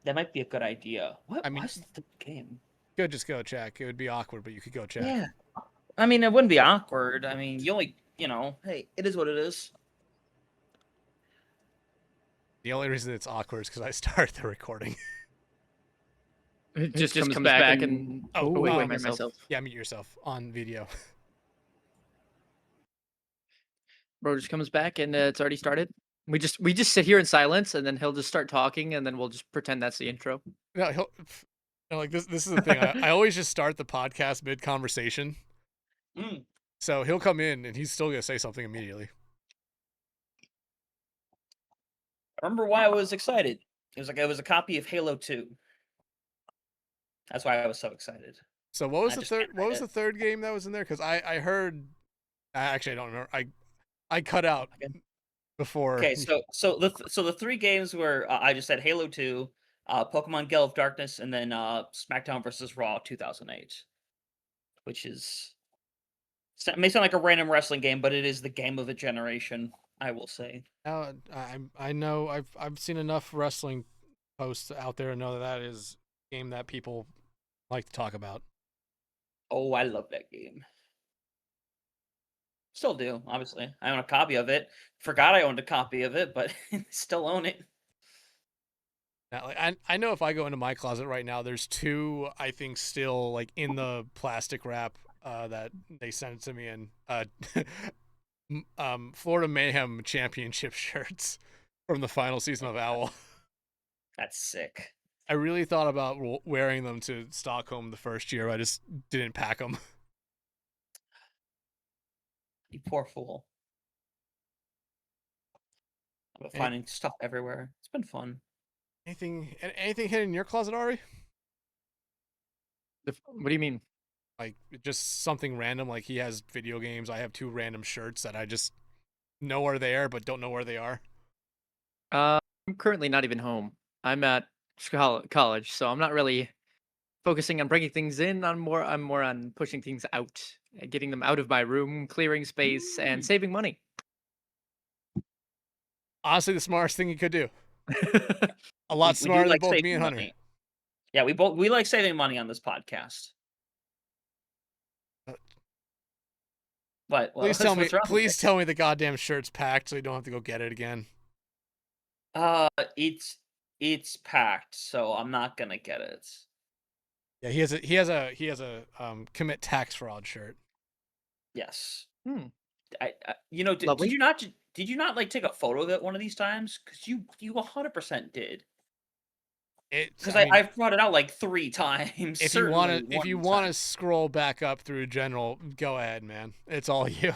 That might be a good idea. I What mean, was the game? could just go check. It would be awkward, but you could go check. Yeah. I mean, it wouldn't be awkward. I mean, hey, it is what it is. The only reason it's awkward is because I started the recording. It just comes back and wait, myself. Yeah, mute yourself on video. Bro just comes back and it's already started. We just sit here in silence, and then he'll just start talking, and then we'll just pretend that's the intro. No, like this is the thing. I always just start the podcast mid conversation. So he'll come in and he's still gonna say something immediately. I remember why I was excited. It was a copy of Halo 2. That's why I was so excited. So what was the third? What was the third game that was in there? Because I heard. Actually, I don't remember. I cut out before. Okay, so the three games were I just said Halo 2, Pokemon Gale of Darkness, and then SmackDown vs. Raw 2008, which is may sound like a random wrestling game, but it is the game of the generation, I will say. I know I've seen enough wrestling posts out there to know that is a game that people like to talk about. Oh, I love that game. Still do, obviously. I own a copy of it. Forgot I owned a copy of it, but still own it. Now, like, I know if I go into my closet right now, there's two I think still like in the plastic wrap that they sent to me in Florida Mayhem Championship shirts from the final season of Owl. That's sick. I really thought about wearing them to Stockholm the first year. I just didn't pack them. You poor fool. I'm finding stuff everywhere. It's been fun. Anything hidden in your closet, Ahri? What do you mean? Like just something random. Like he has video games. I have two random shirts that I just know are there but don't know where they are. I'm currently not even home. I'm at college, so I'm not really focusing on bringing things in. I'm more on pushing things out, getting them out of my room, clearing space, and saving money. Honestly, the smartest thing you could do. A lot smarter than both me and Hunter. Money. Yeah, we like saving money on this podcast. But please tell me the goddamn shirt's packed so you don't have to go get it again. It's packed, so I'm not gonna get it. Yeah, he has a commit tax fraud shirt. Yes. Did you not like take a photo of it one of these times? Because you 100% did. Because I've brought it out like 3 times. If you want to scroll back up through general, go ahead, man. It's all you.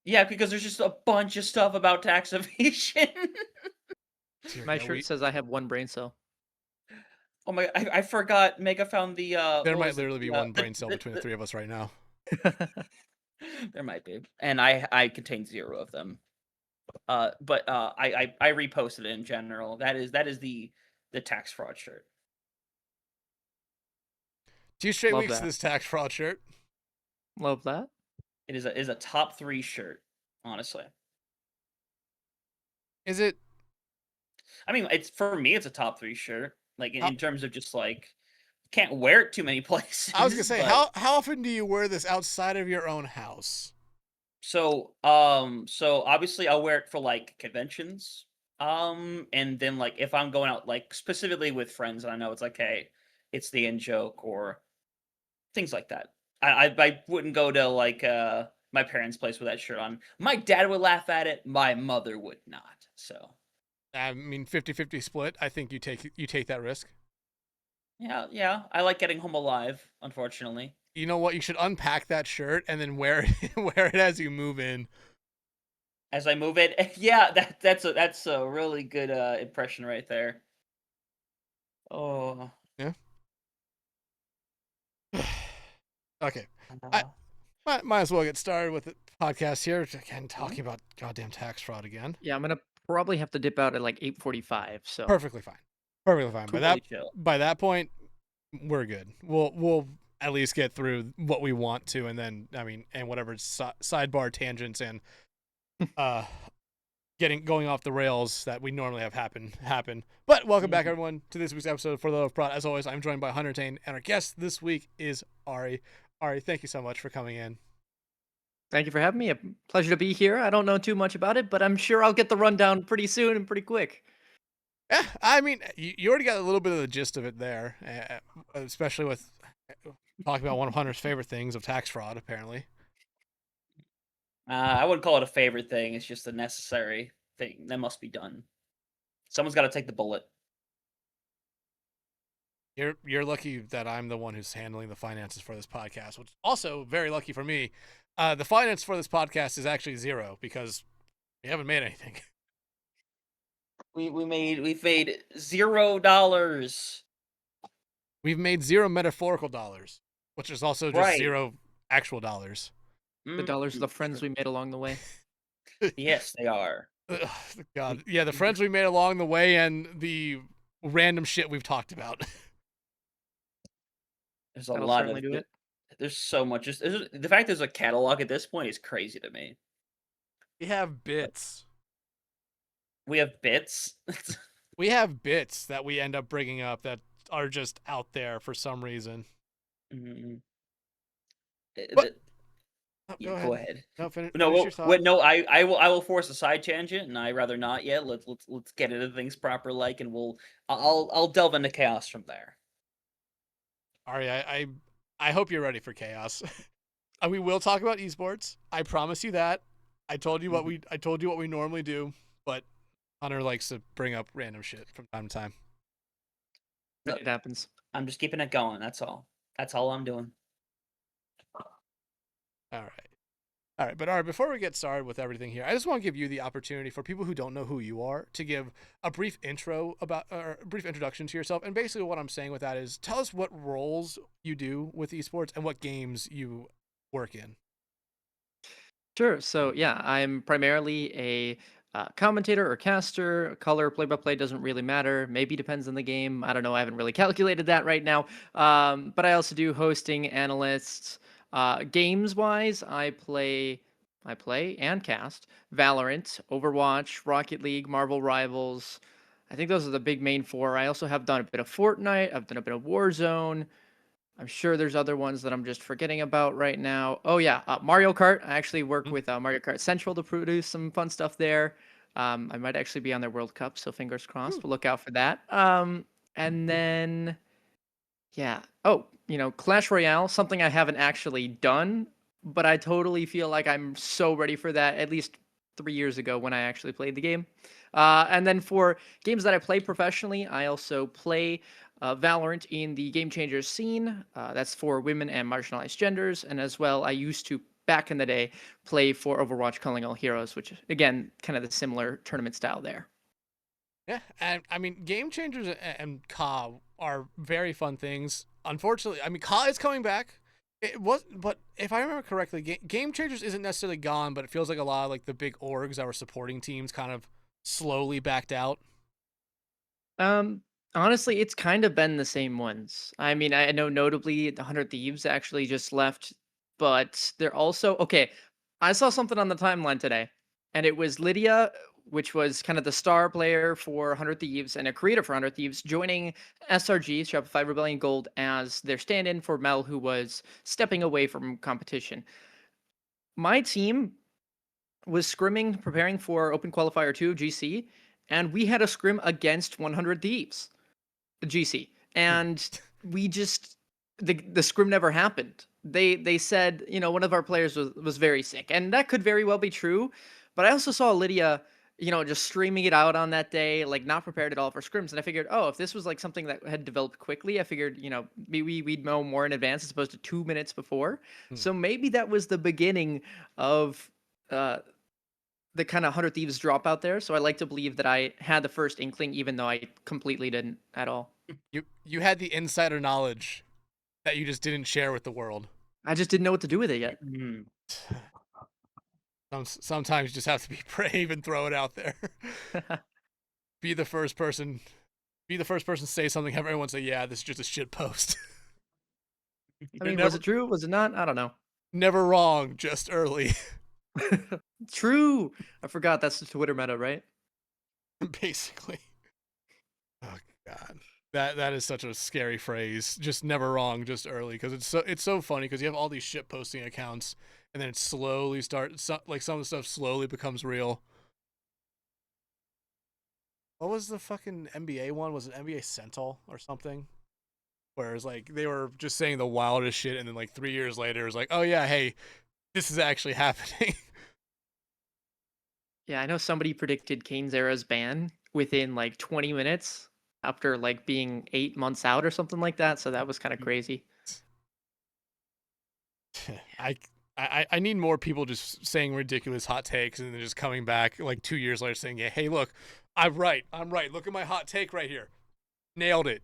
Yeah, because there's just a bunch of stuff about tax evasion. My shirt says I have 1 brain cell. Oh my! I forgot. Mega found the. There might literally be one brain cell between the 3 of us right now. There might be, and I contain 0 of them. But I reposted it in general. That is the tax fraud shirt. 2 straight weeks of this tax fraud shirt. Love that. It is a top 3 shirt, honestly. Is it? I mean, for me, it's a top 3 shirt. Like in terms of just like, can't wear it too many places. I was gonna say, how often do you wear this outside of your own house? So obviously I'll wear it for like conventions. And then like if I'm going out like specifically with friends and I know it's like, hey, it's the in joke or things like that. I wouldn't go to like my parents' place with that shirt on. My dad would laugh at it. My mother would not. So I mean 50-50 split. I think you take that risk. Yeah. I like getting home alive, unfortunately. You know what? You should unpack that shirt and then wear it as you move in. As I move it, yeah, that's a really good impression right there. Oh yeah. Okay, I might as well get started with the podcast here. Again, talking about goddamn tax fraud again. Yeah, I'm gonna probably have to dip out at like 8:45. So perfectly fine. By that point, we're good. We'll at least get through what we want to, and then and whatever sidebar tangents and going off the rails that we normally have happen. But welcome back, Mhm. everyone, to this week's episode of For the Love of Prod. As always, I'm joined by Huntertain, and our guest this week is Ahri. Ahri, thank you so much for coming in. Thank you for having me. A pleasure to be here. I don't know too much about it, but I'm sure I'll get the rundown pretty soon and pretty quick. Yeah, I mean, you already got a little bit of the gist of it there, especially with talking about one of Hunter's favorite things of tax fraud, apparently. I wouldn't call it a favorite thing. It's just a necessary thing that must be done. Someone's got to take the bullet. You're lucky that I'm the one who's handling the finances for this podcast, which is also very lucky for me. The finance for this podcast is actually zero because we haven't made anything. We've made $0. We've made zero metaphorical dollars, which is also just Right. zero actual dollars. The dollars are the friends we made along the way. Yes, they are. Ugh, God, yeah, the friends we made along the way and the random shit we've talked about. There's a That'll lot certainly of do it. There's so much. The fact there's a catalog at this point is crazy to me. We have bits. We have bits. We have bits that we end up bringing up that are just out there for some reason. Mhm. But- Yeah, go ahead. No, finish No, your thought. I will force a side tangent, and I rather not yet. Let's get into things proper, and I'll delve into chaos from there. Ari, I hope you're ready for chaos. We will talk about esports. I promise you that. I told you what we normally do, but Hunter likes to bring up random shit from time to time. No. It happens. I'm just keeping it going. That's all. That's all I'm doing. All right, but all right, before we get started with everything here, I just want to give you the opportunity for people who don't know who you are to give a brief introduction to yourself. And basically what I'm saying with that is tell us what roles you do with esports and what games you work in. Sure. So yeah, I'm primarily a commentator or caster. Color, play-by-play doesn't really matter. Maybe depends on the game. I don't know. I haven't really calculated that right now. But I also do hosting, analysts. Games-wise, I play and cast Valorant, Overwatch, Rocket League, Marvel Rivals. I think those are the big main four. I also have done a bit of Fortnite. I've done a bit of Warzone. I'm sure there's other ones that I'm just forgetting about right now. Oh yeah, Mario Kart. I actually work with Mario Kart Central to produce some fun stuff there. I might actually be on their World Cup, so fingers crossed. We'll look out for that. And then, yeah. Oh, Clash Royale, something I haven't actually done, but I totally feel like I'm so ready for that. At least 3 years ago when I actually played the game. And then for games that I play professionally, I also play Valorant in the Game Changers scene. That's for women and marginalized genders. And as well, I used to, back in the day, play for Overwatch Calling All Heroes, which, again, kind of the similar tournament style there. Yeah, and I mean, Game Changers and CA are very fun things. Unfortunately, I mean, CA is coming back. It was, but if I remember correctly, Game Changers isn't necessarily gone, but it feels like a lot of like the big orgs that were supporting teams kind of slowly backed out. Honestly, it's kind of been the same ones. I mean, I know notably the 100 Thieves actually just left, but they're also okay. I saw something on the timeline today, and it was Lydia, which was kind of the star player for 100 Thieves and a creator for 100 Thieves, joining SRG, Shopify Rebellion Gold, as their stand in for Mel, who was stepping away from competition. My team was scrimming, preparing for Open Qualifier 2 of GC, and we had a scrim against 100 Thieves, the GC. And we just, the scrim never happened. They said, one of our players was very sick, and that could very well be true. But I also saw Lydia, just streaming it out on that day, like not prepared at all for scrims. And I figured, oh, if this was like something that had developed quickly, I figured, maybe we'd know more in advance as opposed to 2 minutes before. So maybe that was the beginning of the kind of 100 Thieves drop out there. So I like to believe that I had the first inkling, even though I completely didn't at all. You had the insider knowledge that you just didn't share with the world. I just didn't know what to do with it yet. Sometimes you just have to be brave and throw it out there. Be the first person to say something, have everyone say, yeah, this is just a shit post. I mean, was it true? Was it not? I don't know. Never wrong, just early. True. I forgot that's the Twitter meta, right? Basically. Oh god. That is such a scary phrase. Just never wrong, just early, because it's so funny because you have all these shit posting accounts, and then it slowly starts like some of the stuff slowly becomes real. What was the fucking NBA one? Was it NBA Sentinel or something? Where it was like they were just saying the wildest shit, and then like 3 years later, it was like, oh yeah, hey, this is actually happening. Yeah, I know somebody predicted Kane's era's ban within like 20 minutes after like being 8 months out or something like that. So that was kind of crazy. I, I need more people just saying ridiculous hot takes and then just coming back like 2 years later saying, yeah, hey, look, I'm right. Look at my hot take right here. Nailed it.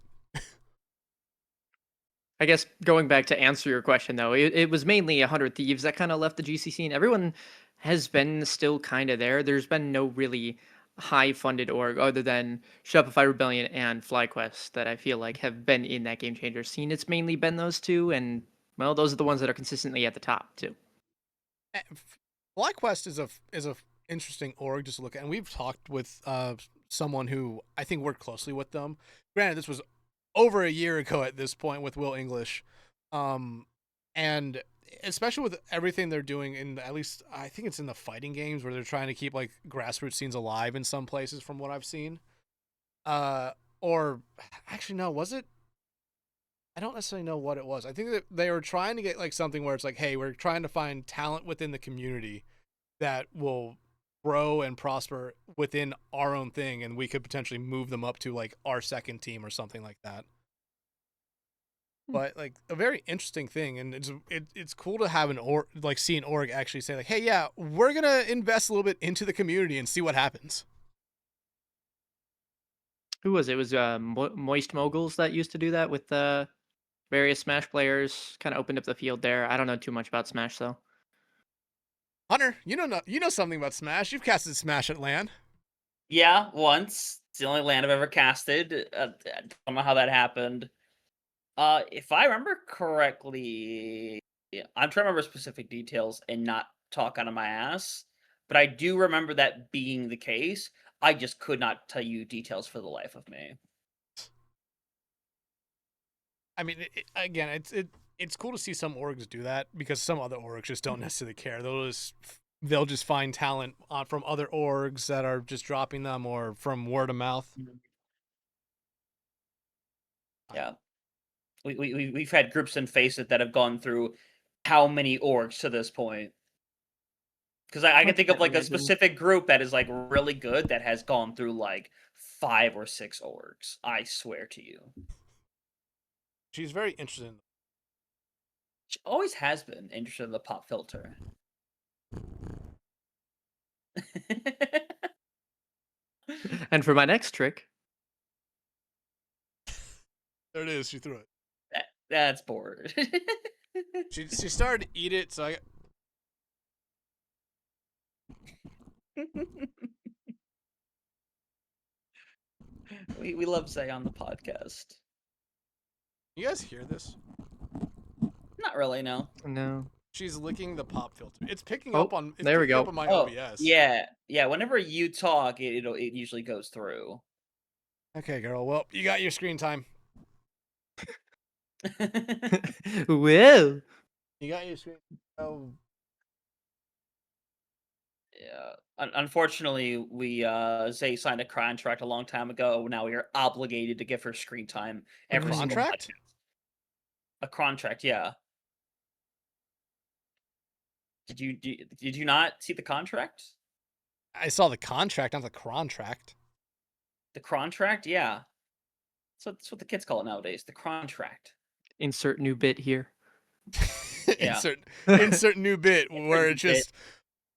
I guess going back to answer your question though, it was mainly 100 Thieves that kind of left the GC scene. Everyone has been still kind of there. There's been no really high funded org other than Shopify Rebellion and FlyQuest that I feel like have been in that game changer scene. It's mainly been those two, and well, those are the ones that are consistently at the top too. FlyQuest is a interesting org just to look at, and we've talked with someone who I think worked closely with them. Granted, this was over a year ago at this point with Will English, and especially with everything they're doing in, at least I think it's in the fighting games where they're trying to keep like grassroots scenes alive in some places from what I've seen. Or actually no, was it? I don't necessarily know what it was. I think that they were trying to get like something where it's like, hey, we're trying to find talent within the community that will grow and prosper within our own thing, and we could potentially move them up to like our second team or something like that. But like a very interesting thing, and it's cool to have an org, like see an org actually say like, hey, yeah, we're gonna invest a little bit into the community and see what happens. Who was it? It was Moist Moguls that used to do that with various Smash players. Kind of opened up the field there. I don't know too much about Smash though. Hunter, you know something about Smash. You've casted Smash at LAN. Yeah, once. It's the only land I've ever casted. I don't know how that happened. If I remember correctly, I'm trying to remember specific details and not talk out of my ass, but I do remember that being the case. I just could not tell you details for the life of me. I mean, again, it's cool to see some orgs do that because some other orgs just don't necessarily care. They'll just find talent from other orgs that are just dropping them or from word of mouth. Yeah, we've had groups in Face It that have gone through how many orgs to this point? Because I can think of like a specific group that is like really good that has gone through like 5 or 6 orgs. I swear to you. She's very interested in. She always has been interested in the pop filter. And for my next trick, There it is. She threw it. That's bored. She started to eat it, so I. we love Zay on the podcast. You guys hear this? Not really, no. no. She's licking the pop filter. It's picking Oh, up on. It's there we picking go. up on my Oh, OBS. yeah. Whenever you talk, it usually goes through. Okay, girl. Well, you got your screen time. Whoa. You got your screen. Oh, Yeah. Unfortunately, we Zay signed a contract a long time ago. Now we are obligated to give her screen time every single contract? podcast. A contract, yeah. Did you not see the contract? I saw the contract, not the contract. The contract, yeah. So that's what the kids call it nowadays. The contract. Insert new bit here. Yeah. insert new bit where new it's just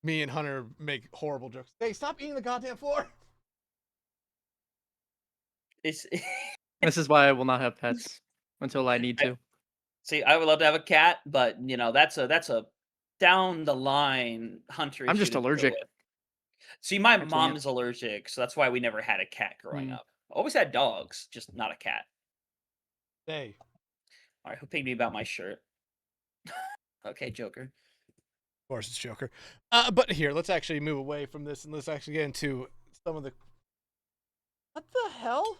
me and Hunter make horrible jokes. Hey, stop eating the goddamn floor. It's This is why I will not have pets until I need to. see, I would love to have a cat, but you know that's a down the line hunter. I'm issue just to deal allergic. with. See, my can't. mom is allergic, so that's why we never had a cat growing up. Always had dogs, just not a cat. Hey. All right, who paid me about my shirt? Okay, Joker. course, it's Joker. But here, let's actually move away from this and let's actually get into some of the. What the hell?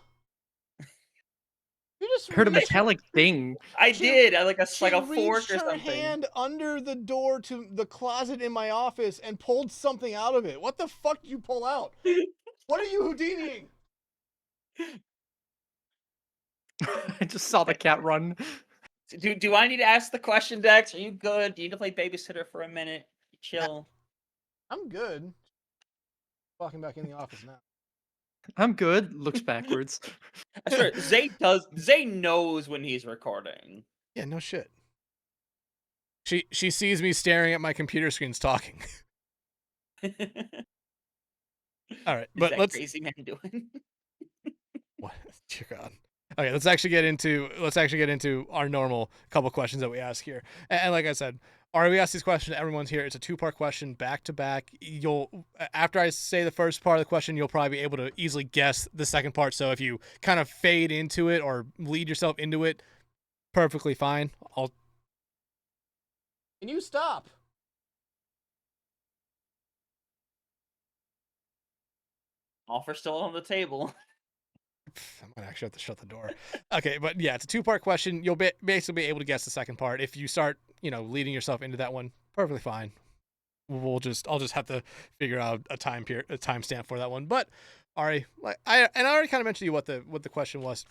You just Heard a reached metallic thing. I She- did. I like a She fork reached or her something. hand under the door to the closet in my office and pulled something out of it. What the fuck did you pull out? What are you Houdiniing? I just saw the cat run. Do I need to ask the question, Dex? Are you good? Do you need to play babysitter for a minute? Chill. I'm good. Walking back in the office now. I'm good. Looks backwards. I swear, Zay knows when he's recording. Yeah, no shit. She sees me staring at my computer screens talking. All right, but let's crazy man doing. What? Dear God. Okay, let's actually get into our normal couple questions that we ask here. And like I said, we ask these questions to everyone's here. It's a 2-part question, back to back. You'll after I say the first part of the question, you'll probably be able to easily guess the second part. So if you kind of fade into it or lead yourself into it, perfectly fine. Can you stop? Offer still on the table. I might actually have to shut the door. Okay, but yeah, it's a 2-part question. You'll basically be able to guess the second part. If you start, leading yourself into that one, perfectly fine. I'll just have to figure out a timestamp for that one. But Ahri, I already kind of mentioned to you what the question was.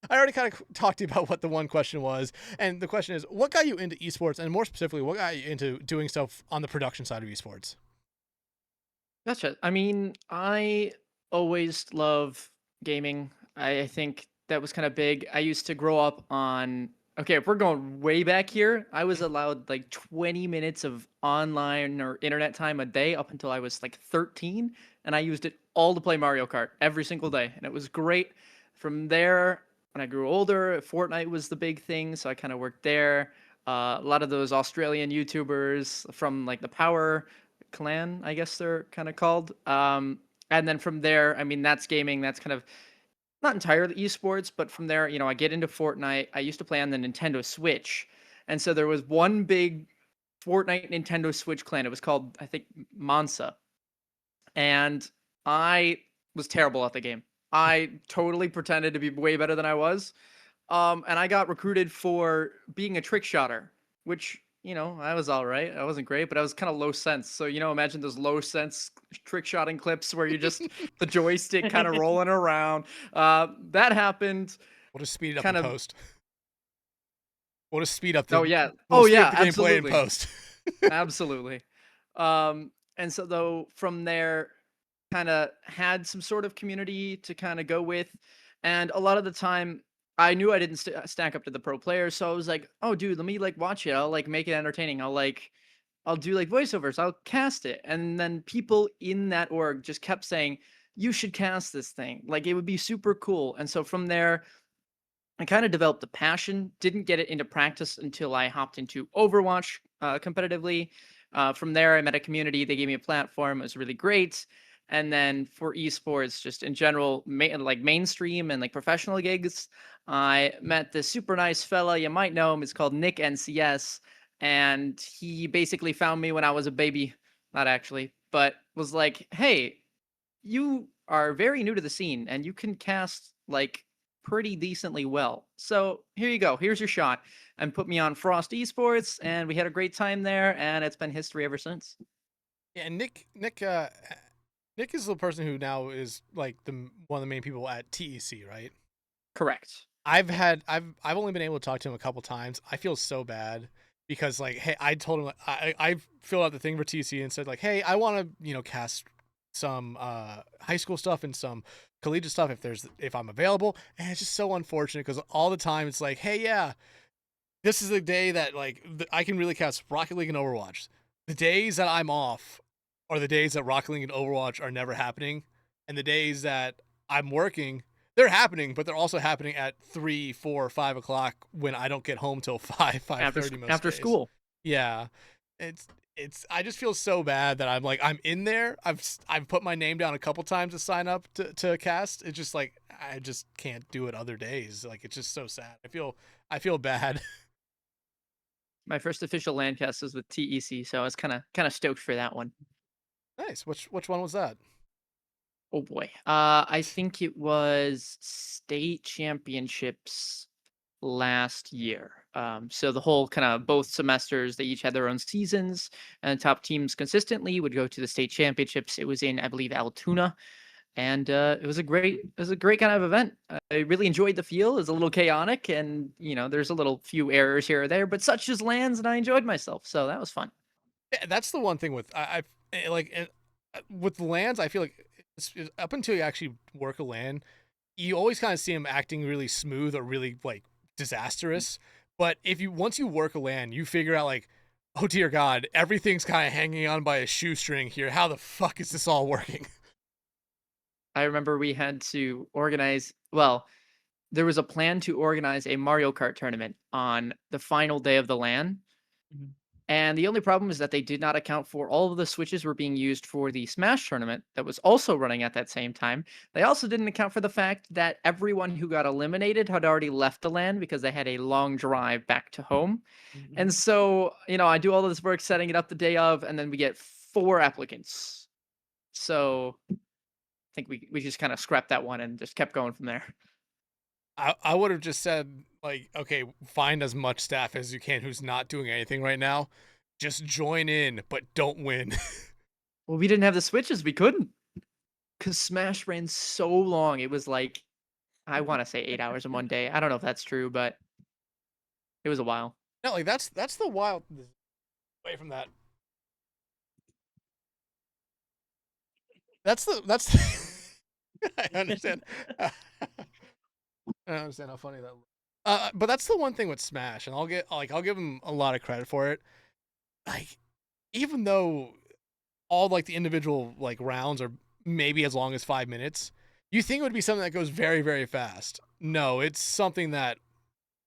I already kind of talked to you about what the one question was, and the question is, what got you into esports, and more specifically, what got you into doing stuff on the production side of esports? Gotcha. I mean, I always love gaming. I think that was kind of big. I used to grow up on. Okay, if we're going way back here, I was allowed like 20 minutes of online or internet time a day up until I was like 13, and I used it all to play Mario Kart every single day, and it was great. From there, when I grew older, Fortnite was the big thing, so I kind of worked there. A lot of those Australian YouTubers from like the Power Clan, I guess they're kind of called. And then from there, I mean, that's gaming. That's kind of not entirely esports, but from there, I get into Fortnite. I used to play on the Nintendo Switch. And so there was one big Fortnite Nintendo Switch clan. It was called, I think, Mansa. And I was terrible at the game. I totally pretended to be way better than I was. And I got recruited for being a trick shotter, which, I was all right. I wasn't great, but I was kind of low sense. So, imagine those low sense trick shotting clips where you just the joystick kind of rolling around. That happened. We'll just speed it up kind in of. post. We'll just speed up the. Oh yeah. We'll Oh speed yeah. up the gameplay in Absolutely. post. Absolutely. And so though from there, kind of had some sort of community to kind of go with, and a lot of the time I knew I didn't stack up to the pro players, so I was like, oh dude, let me like watch it. I'll like make it entertaining. I'll do like voiceovers. I'll cast it. And then people in that org just kept saying, you should cast this thing. Like it would be super cool. And so from there, I kind of developed a passion. Didn't get it into practice until I hopped into Overwatch competitively. From there, I met a community. They gave me a platform. It was really great. And then for esports, just in general, like mainstream and like professional gigs, I met this super nice fella. You might know him. It's called Nick NCS. And he basically found me when I was a baby. Not actually, but was like, hey, you are very new to the scene and you can cast like pretty decently well. So here you go. Here's your shot. And put me on Frost Esports, and we had a great time there, and it's been history ever since. Yeah, Nick is the person who now is like one of the main people at TEC, right? Correct. I've only been able to talk to him a couple times. I feel so bad because like, hey, I told him I filled out the thing for TEC and said like, hey, I want to cast some high school stuff and some collegiate stuff if I'm available, and it's just so unfortunate because all the time it's like, hey, yeah, this is the day that like I can really cast Rocket League and Overwatch. The days that I'm off are the days that Rocket League and Overwatch are never happening, and the days that I'm working, they're happening, but they're also happening at 3, 4, 5 o'clock when I don't get home till 5:30 most after days. school. Yeah, it's I just feel so bad that I'm in there. I've put my name down a couple times to sign up to cast. It's just like I just can't do it other days. Like it's just so sad. I feel bad. My first official LAN cast was with TEC, so I was kind of stoked for that one. Nice. Which one was that? Oh boy. I think it was state championships last year. So the whole kind of both semesters, they each had their own seasons, and top teams consistently would go to the state championships. It was in, I believe, Altoona, and it was a great kind of event. I really enjoyed the feel. It was a little chaotic, and there's a little few errors here or there, but such as lands, and I enjoyed myself, so that was fun. Yeah, that's the one thing with with lands. I feel like up until you actually work a land, you always kind of see them acting really smooth or really like disastrous. But if you once you work a land, you figure out like, oh dear God, everything's kind of hanging on by a shoestring here. How the fuck is this all working? I remember we had to organize. Well, there was a plan to organize a Mario Kart tournament on the final day of the LAN. Mhm. And the only problem is that they did not account for all of the switches were being used for the Smash tournament that was also running at that same time. They also didn't account for the fact that everyone who got eliminated had already left the LAN because they had a long drive back to home. And so, I do all this work setting it up the day of, and then we get 4 applicants. So I think we just kind of scrapped that one and just kept going from there. I would have just said like, okay, find as much staff as you can who's not doing anything right now. Just join in, but don't win. Well, we didn't have the switches. We couldn't. Because Smash ran so long. It was like, I want to say 8 hours in one day. I don't know if that's true, but it was a while. No, like that's the wild. Away from that. That's. I understand. I understand how funny that. But that's the one thing with Smash, and I'll give him a lot of credit for it. Like, even though all like the individual like rounds are maybe as long as 5 minutes, you think it would be something that goes very very fast. No, it's something that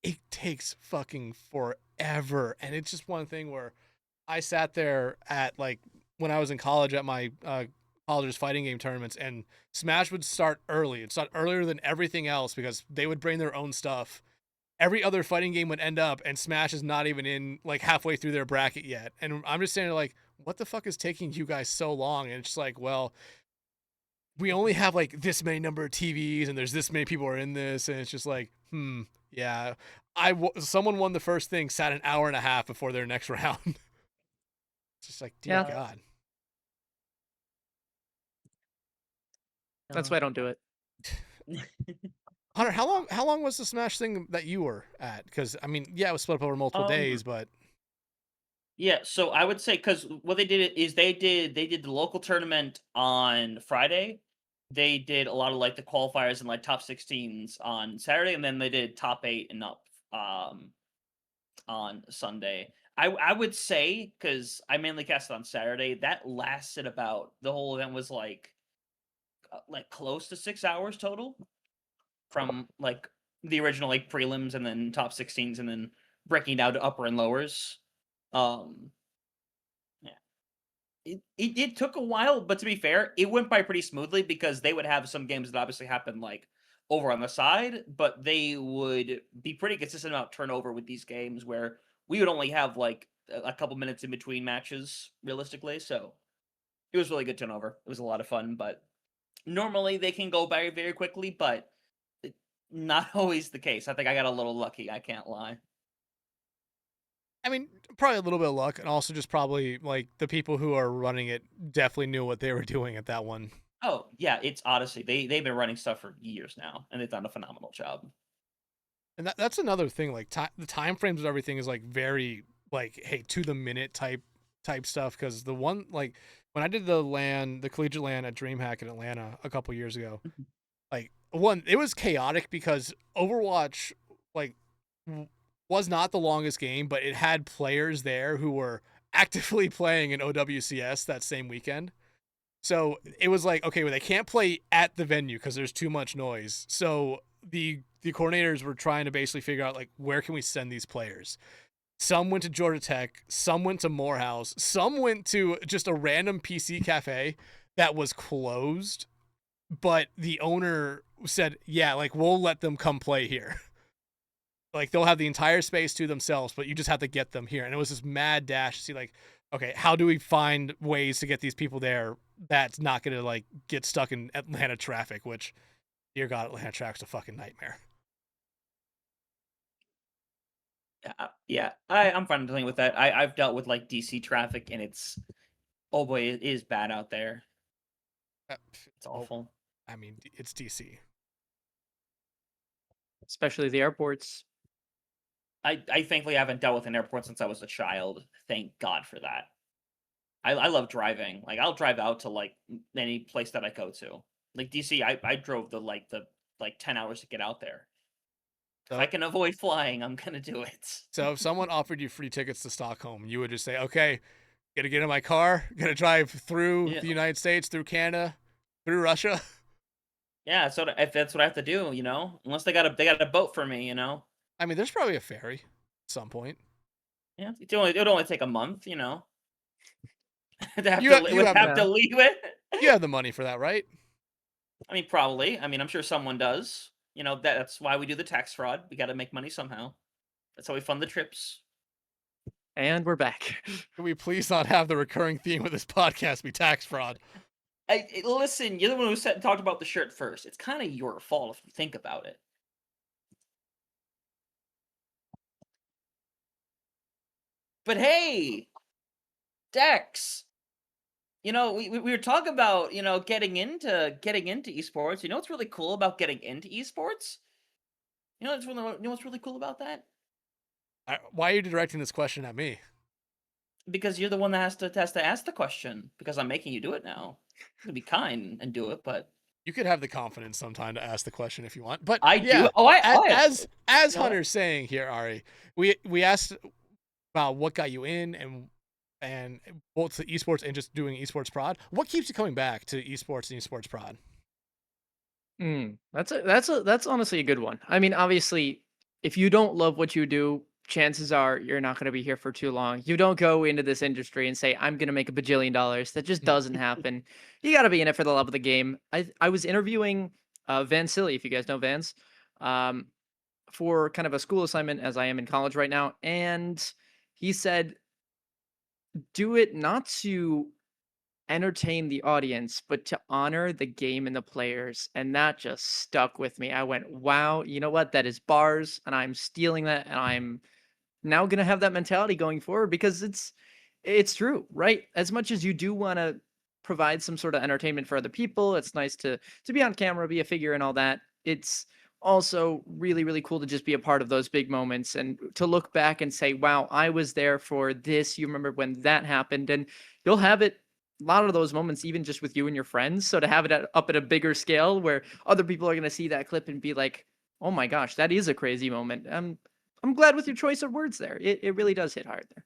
it takes fucking forever, and it's just one thing where I sat there at like when I was in college at my college's fighting game tournaments, and Smash would start early. It'd start earlier than everything else because they would bring their own stuff. Every other fighting game would end up, and Smash is not even in like halfway through their bracket yet. And I'm just saying like, what the fuck is taking you guys so long? And it's just like, well, we only have like this many number of TVs, and there's this many people are in this, and it's just like, yeah. Someone won the first thing, sat an hour and a half before their next round. It's just like, dear Yeah, God. that's why I don't do it. Hunter, how long was the Smash thing that you were at? Because I mean, yeah, it was split up over multiple days, but Yeah, so I would say because what they did is they did the local tournament on Friday. They did a lot of like the qualifiers and like top 16s on Saturday, and then they did top 8 and up on Sunday. I would say because I mainly cast it on Saturday. That lasted about the whole event was like close to 6 hours total from like the original like prelims and then top 16s and then breaking down to upper and lowers. Um, it took a while, but to be fair, it went by pretty smoothly because they would have some games that obviously happened like over on the side, but they would be pretty consistent about turnover with these games where we would only have like a couple minutes in between matches realistically. So it was really good turnover. It was a lot of fun, but normally they can go very, very quickly, but not always the case. I think I got a little lucky, I can't lie. I mean, probably a little bit of luck, and also just probably like the people who are running it definitely knew what they were doing at that one. Oh, yeah, it's Odyssey. They've been running stuff for years now, and they've done a phenomenal job. And that's another thing. Like the time frames of everything is like very like hey to the minute type stuff. Because the one like when I did the collegiate LAN at DreamHack in Atlanta a couple years ago, like one it was chaotic because Overwatch like was not the longest game, but it had players there who were actively playing in OWCS that same weekend. So it was like, okay, well, they can't play at the venue because there's too much noise. So the coordinators were trying to basically figure out like where can we send these players. Some went to Georgia Tech, some went to Morehouse, some went to just a random PC cafe that was closed, but the owner said, "Yeah, like we'll let them come play here." Like they'll have the entire space to themselves, but you just have to get them here. And it was this mad dash to see like, okay, how do we find ways to get these people there that's not going to like get stuck in Atlanta traffic, which, dear God, Atlanta traffic's a fucking nightmare. Yeah, I'm fine dealing with that. I've dealt with like DC traffic, and it's oh boy, it is bad out there. It's Well, awful. I mean, it's DC. Especially the airports. I thankfully haven't dealt with an airport since I was a child. Thank God for that. I love driving. Like I'll drive out to like any place that I go to. Like DC, I drove the 10 hours to get out there. If I So, can avoid flying, I'm gonna do it. so if someone offered you free tickets to Stockholm, you would just say, okay, gotta get in my car, gotta drive through Yeah, the United States, through Canada, through Russia. yeah. So if that's what I have to do, unless they got a boat for me, I mean, there's probably a ferry at some point. yeah, it would only take a month, to have You to have, you would have have the to leave it. you have the money for that, right? I mean, probably. I mean, I'm sure someone does. That's why we do the tax fraud. We got to make money somehow. That's how we fund the trips. And we're back. Can we please not have the recurring theme of this podcast be tax fraud? Listen, you're the one who talked about the shirt first. It's kind of your fault if you think about it. But hey, Dex, we were talking about getting into esports. You know what's really cool about getting into esports? What's really cool about that? Why are you directing this question at me? Because you're the one that has to ask the question. Because I'm making you do it now. I'm gonna be kind and do it, but You could have the confidence sometime to ask the question if you want. But I yeah, do. Oh, as you know what? Hunter's saying here, Ahri, we asked about what got you in and both the esports and just doing esports prod. What keeps you coming back to esports and esports prod? That's honestly a good one. I mean, obviously, if you don't love what you do, chances are you're not going to be here for too long. You don't go into this industry and say, "I'm going to make $1 billion." That just doesn't happen. You got to be in it for the love of the game. I was interviewing Van Silly, if you guys know Vans, um, for kind of a school assignment as I am in college right now, and he said, "Do it not to entertain the audience, but to honor the game and the players." And that just stuck with me. I went, wow, you know what? That is bars, and I'm stealing that, and I'm now gonna have that mentality going forward because it's true, right? As much as you do want to provide some sort of entertainment for other people, it's nice to be on camera, be a figure, and all that. It's also really, really cool to just be a part of those big moments and to look back and say, wow, I was there for this. You remember when that happened, and you'll have it a lot of those moments even just with you and your friends. So to have it up at a bigger scale where other people are going to see that clip and be like, oh my gosh, that is a crazy moment. I'm glad with your choice of words there. It really does hit hard there.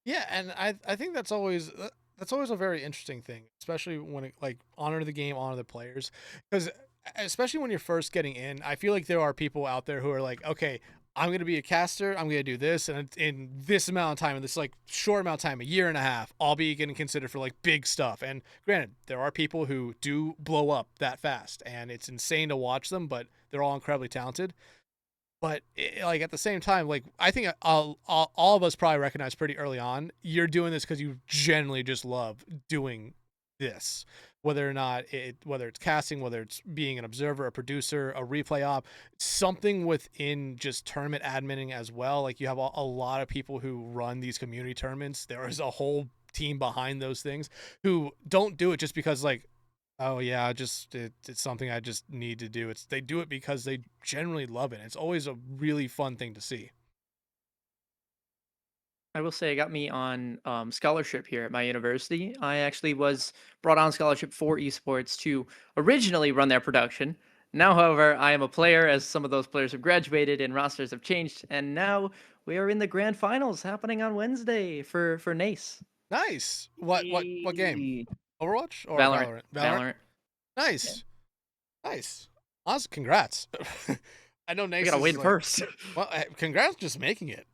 Yeah, and I think that's always a very interesting thing, especially when it like honor the game, honor the players, because especially when you're first getting in, I feel like there are people out there who are like, okay, I'm gonna be a caster, I'm gonna do this, and in this amount of time, in this like short amount of time, a year and a half, I'll be getting considered for like big stuff. And granted, there are people who do blow up that fast, and it's insane to watch them, but they're all incredibly talented. But like at the same time, like I think all of us probably recognize pretty early on, you're doing this because you genuinely just love doing this, whether or not whether it's casting, whether it's being an observer, a producer, a replay op, something within just tournament adminning as well. Like you have a lot of people who run these community tournaments. There is a whole team behind those things who don't do it just because like, oh yeah, it's something I just need to do. They do it because they generally love it. It's always a really fun thing to see. I will say it got me on scholarship here at my university. I actually was brought on scholarship for esports to originally run their production. Now, however, I am a player as some of those players have graduated and rosters have changed, and now we are in the grand finals happening on Wednesday for NACE. Nice. What game? Yay. Overwatch or Valorant. Valorant? Valorant. Yeah. Nice. Nice. Awesome. Congrats. I know We Nace gotta is win like, first. well, congrats just making it.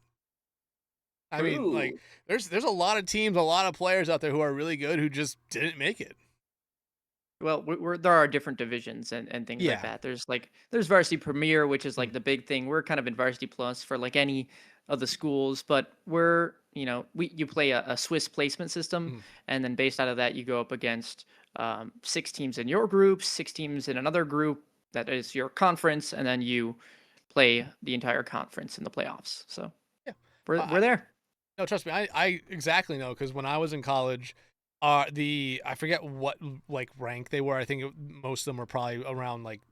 I mean, like, True. there's a lot of teams, a lot of players out there who are really good who just didn't make it. Well, there are different divisions and things like Yeah. that. There's Varsity Premier, which is like Mm. the big thing. We're kind of in Varsity Plus for like any of the schools, but you play a Swiss placement system, Mm. and then based out of that, you go up against 6 teams in your group, 6 teams in another group that is your conference, and then you play the entire conference in the playoffs. So Yeah. we're there. No, trust me, I exactly know because when I was in college, I forget what like rank they were. I think most of them were probably around like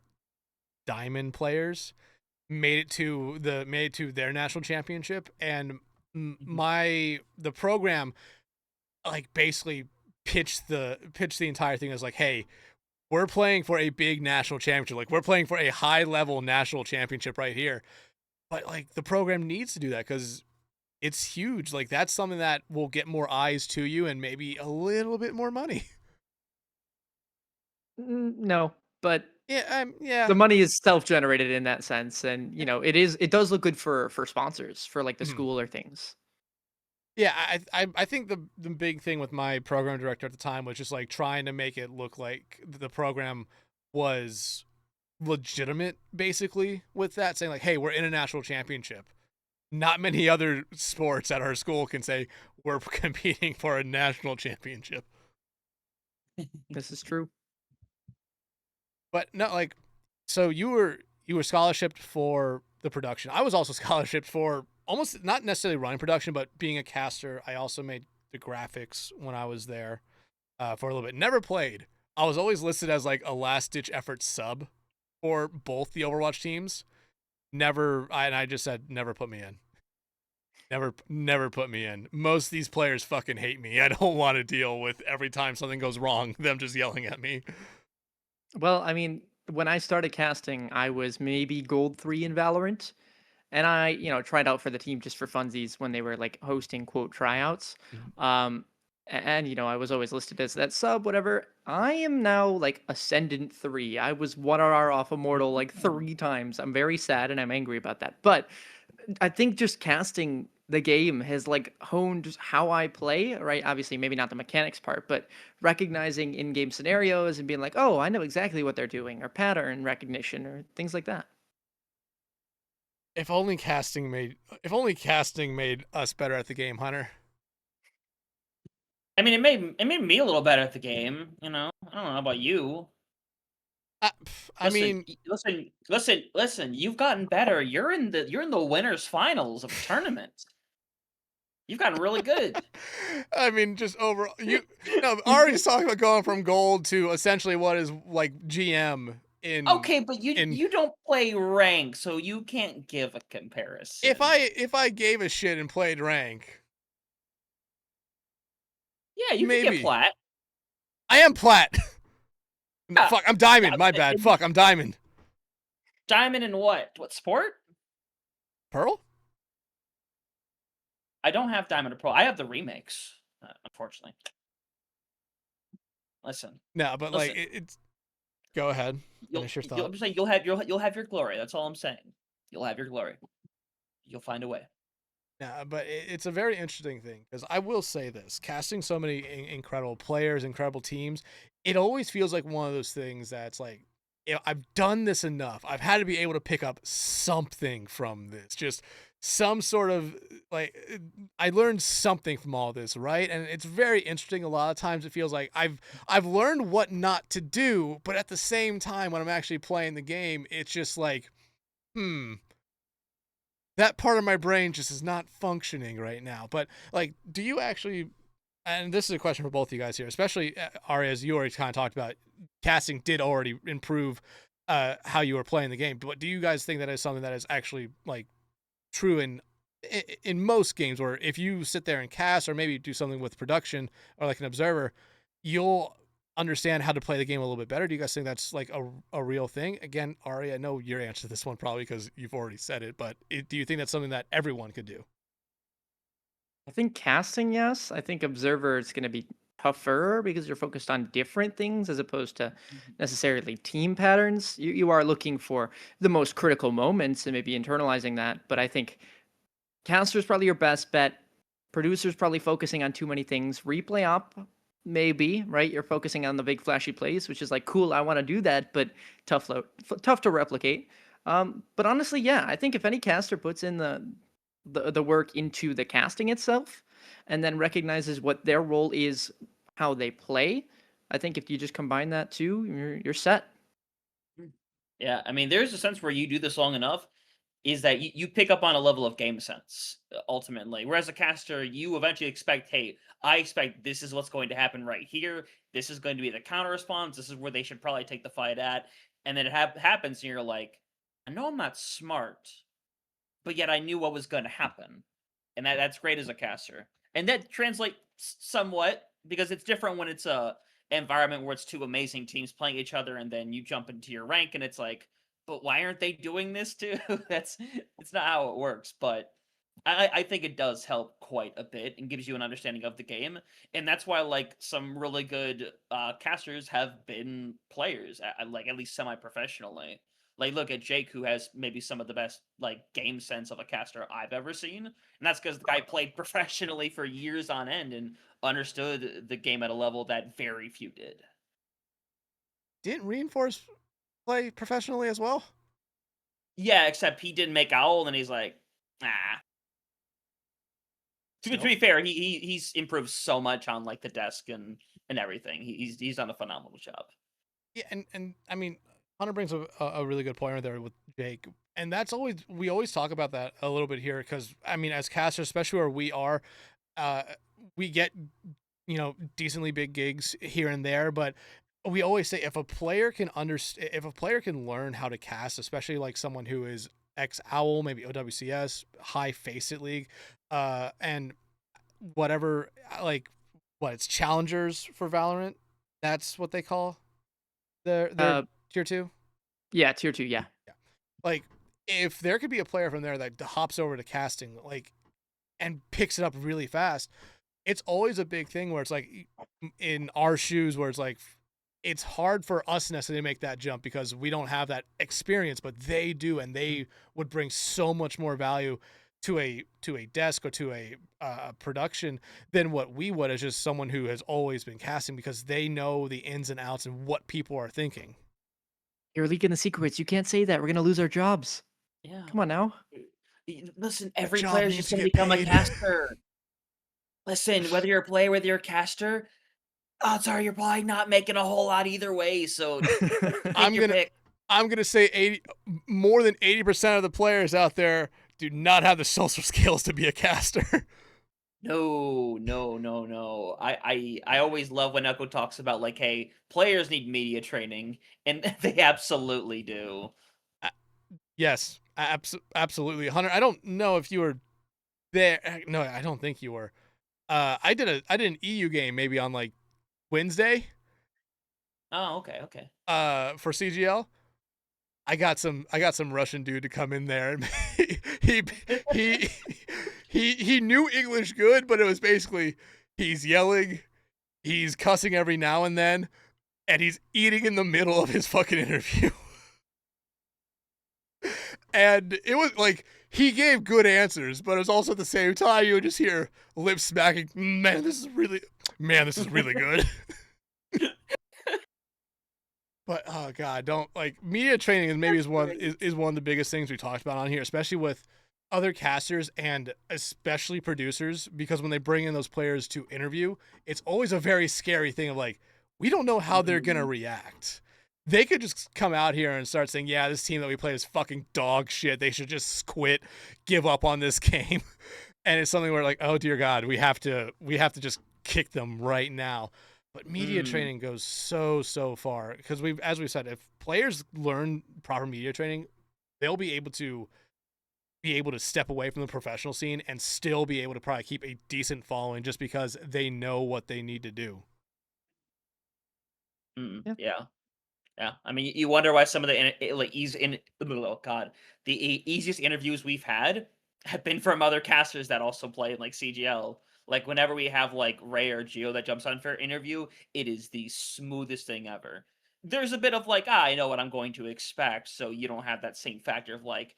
diamond players. Made it to their national championship, and Mhm. the program like basically pitched the entire thing as like, hey, we're playing for a big national championship. Like we're playing for a high level national championship right here. But like the program needs to do that because it's huge. Like that's something that will get more eyes to you and maybe a little bit more money. No, but Yeah. the money is self-generated in that sense, and it does look good for sponsors for like the Mhm. school or things. Yeah, I think the big thing with my program director at the time was just like trying to make it look like the program was legitimate, basically, with that, saying like, hey, we're in a national championship. Not many other sports at our school can say we're competing for a national championship. This is true. But no, like, so you were scholarshiped for the production. I was also scholarshiped for almost not necessarily running production, but being a caster. I also made the graphics when I was there for a little bit. Never played. I was always listed as like a last ditch effort sub for both the Overwatch teams. And I just said never put me in. Never put me in. Most of these players fucking hate me. I don't want to deal with every time something goes wrong, them just yelling at me. Well, I mean, when I started casting, I was maybe gold 3 in Valorant, and I tried out for the team just for funsies when they were like hosting quote tryouts. Mhm. And I was always listed as that sub, whatever. I am now like Ascendant 3. I was 1 RR off Immortal like Mm. 3 times. I'm very sad and I'm angry about that. But I think just casting the game has like honed how I play, right? Obviously, maybe not the mechanics part, but recognizing in-game scenarios and being like, "Oh, I know exactly what they're doing," or pattern recognition or things like that. If only casting made us better at the game, Hunter. I mean, it made me a little better at the game. I don't know about you. I mean, Listen. You've gotten better. You're in the winners finals of a tournament. You've gotten really good. I mean, just overall, Ari's talking about going from gold to essentially what is like GM Okay, but you in. you don't play rank, so you can't give a comparison. If I gave a shit and played rank, Yeah, you could get maybe plat. I am plat. Yeah, Fuck, I'm diamond. yeah, My bad. Fuck, I'm diamond. diamond in what? What sport? Pearl? I don't have diamond or pro. I have the remakes, unfortunately. Listen, No, but like listen. it's. Go ahead. You'll Finish your you'll thought. I'm saying you'll have your glory. That's all I'm saying. You'll have your glory. You'll find a way. Yeah, but it's a very interesting thing because I will say this: casting so many incredible players, incredible teams, it always feels like one of those things that's like, I've done this enough. I've had to be able to pick up something from this, just some sort of like I learned something from all this, right? And it's very interesting. A lot of times, it feels like I've learned what not to do, but at the same time, when I'm actually playing the game, it's just like, hmm, that part of my brain just is not functioning right now. But like, do you actually? And this is a question for both of you guys here, especially Ari, as you already kind of talked about, casting did already improve how you were playing the game. But do you guys think that is something that is actually like true in most games, where if you sit there and cast, or maybe do something with production or like an observer, you'll understand how to play the game a little bit better? Do you guys think that's like a real thing? Again, Ari, I know your answer to this one probably because you've already said it, but do you think that's something that everyone could do? I think casting, yes. I think observer is going to be tougher because you're focused on different things as opposed to Mhm. necessarily team patterns. You are looking for the most critical moments and maybe internalizing that. But I think caster is probably your best bet. Producer's probably focusing on too many things. Replay op maybe, right? You're focusing on the big flashy plays, which is like cool. I want to do that, but tough to replicate. But honestly, yeah, I think if any caster puts in the work into the casting itself, and then recognizes what their role is, how they play, I think if you just combine that too, you're set. Yeah, I mean, there's a sense where you do this long enough, is that you pick up on a level of game sense, ultimately. Whereas a caster, you eventually expect, hey, I expect this is what's going to happen right here. This is going to be the counter response. This is where they should probably take the fight at. And then it happens, and you're like, I know I'm not smart, but yet I knew what was going to happen. And that's great as a caster. And that translates somewhat, because it's different when it's a environment where it's two amazing teams playing each other, and then you jump into your rank and it's like, but why aren't they doing this too? It's not how it works. But I think it does help quite a bit and gives you an understanding of the game. And that's why like some really good casters have been players, like at least semi-professionally. Like, look at Jake, who has maybe some of the best like game sense of a caster I've ever seen, and that's because the guy played professionally for years on end and understood the game at a level that very few did. Didn't Reinforce play professionally as well? Yeah, except he didn't make Owl, and he's like, ah. To Still, be fair, he's improved so much on like the desk and everything. He's done a phenomenal job. yeah, and I mean, Hunter brings a really good point right there with Jake, and that's always we always talk about that a little bit here because I mean, as casters, especially where we are, uh, we get decently big gigs here and there, but we always say if a player can if a player can learn how to cast, especially like someone who is ex Owl, maybe OWCS, high Face It League, and whatever, like what it's challengers for Valorant. That's what they call their Uh, tier two. yeah, tier 2, yeah. Yeah, like if there could be a player from there that hops over to casting, like and picks it up really fast, it's always a big thing where it's like in our shoes where it's like it's hard for us necessarily to make that jump because we don't have that experience, but they do, and they would bring so much more value to a desk or to a production than what we would as just someone who has always been casting because they know the ins and outs and what people are thinking. You're leaking the secrets. You can't say that. We're gonna lose our jobs. Yeah. Come on now. Listen, A every job player's needs just to going to get become a paid. caster. Listen, whether you're a player, whether you're a caster, odds are you're probably not making a whole lot either way. So take I'm your gonna pick. I'm gonna say more than 80% of the players out there do not have the social skills to be a caster. No, no, no, no. I always love when Echo talks about like, hey, players need media training, and they absolutely do. Yes, absolutely, Hunter. I don't know if you were there. No, I don't think you were. I did an EU game maybe on like Wednesday. Oh, okay, okay. For CGL. I got some Russian dude to come in there, and he he he knew English good, but it was basically he's yelling, he's cussing every now and then, and he's eating in the middle of his fucking interview. And it was like he gave good answers, but it was also at the same time you would just hear lips smacking. Man, this is really good. But oh god, don't like media training is maybe is one of the biggest things we talked about on here, especially with other casters and especially producers, because when they bring in those players to interview, it's always a very scary thing of like, we don't know how they're gonna react. They could just come out here and start saying, yeah, this team that we play is fucking dog shit. They should just quit, give up on this game. And it's something where like, oh dear God, we have to just kick them right now. But media Mm, training goes so far because as we've said, if players learn proper media training, they'll be able to step away from the professional scene and still be able to probably keep a decent following just because they know what they need to do. Yeah. yeah. Yeah, I mean, you wonder why some of the like easy in oh god, the easiest interviews we've had have been from other casters that also play in like CGL. Like whenever we have like Ray or Geo that jumps on for interview, it is the smoothest thing ever. There's a bit of like, I know what I'm going to expect, so you don't have that same factor of like,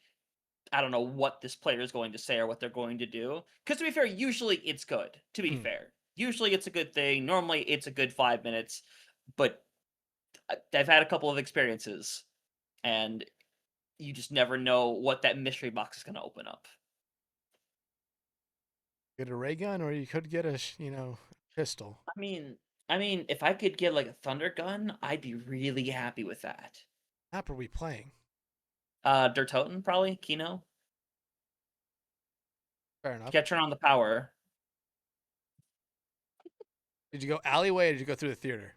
I don't know what this player is going to say or what they're going to do. Because to be fair, usually it's good. To be Mm. fair, Usually it's a good thing. Normally it's a good 5 minutes, but I've had a couple of experiences, and you just never know what that mystery box is going to open up. Get a ray gun, or you could get a pistol. I mean, if I could get like a thunder gun, I'd be really happy with that. What are we playing? Dirtoten probably, Kino. Fair enough. Can't turn on the power. Did you go alleyway or did you go through the theater?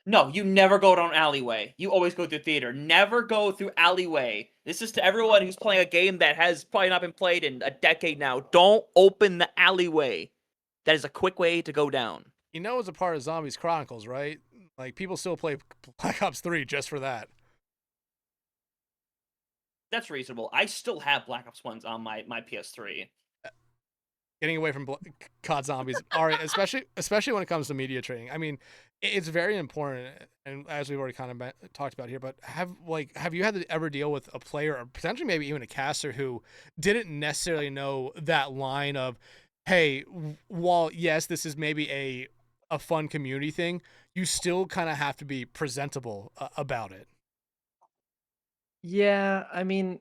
No, you never go down alleyway. You always go through theater. Never go through alleyway. This is to everyone who's playing a game that has probably not been played in a decade now. Don't open the alleyway. That is a quick way to go down. You know, it's a part of Zombies Chronicles, right? Like, people still play Black Ops 3 just for that. That's reasonable. I still have Black Ops 1s on my PS3. Getting away from COD Zombies, Ahri, especially when it comes to media training. I mean, it's very important, and as we've already kind of talked about here. But have you had to ever deal with a player, or potentially maybe even a caster, who didn't necessarily know that line of, hey, while yes, this is maybe a fun community thing, you still kind of have to be presentable about it. Yeah, I mean,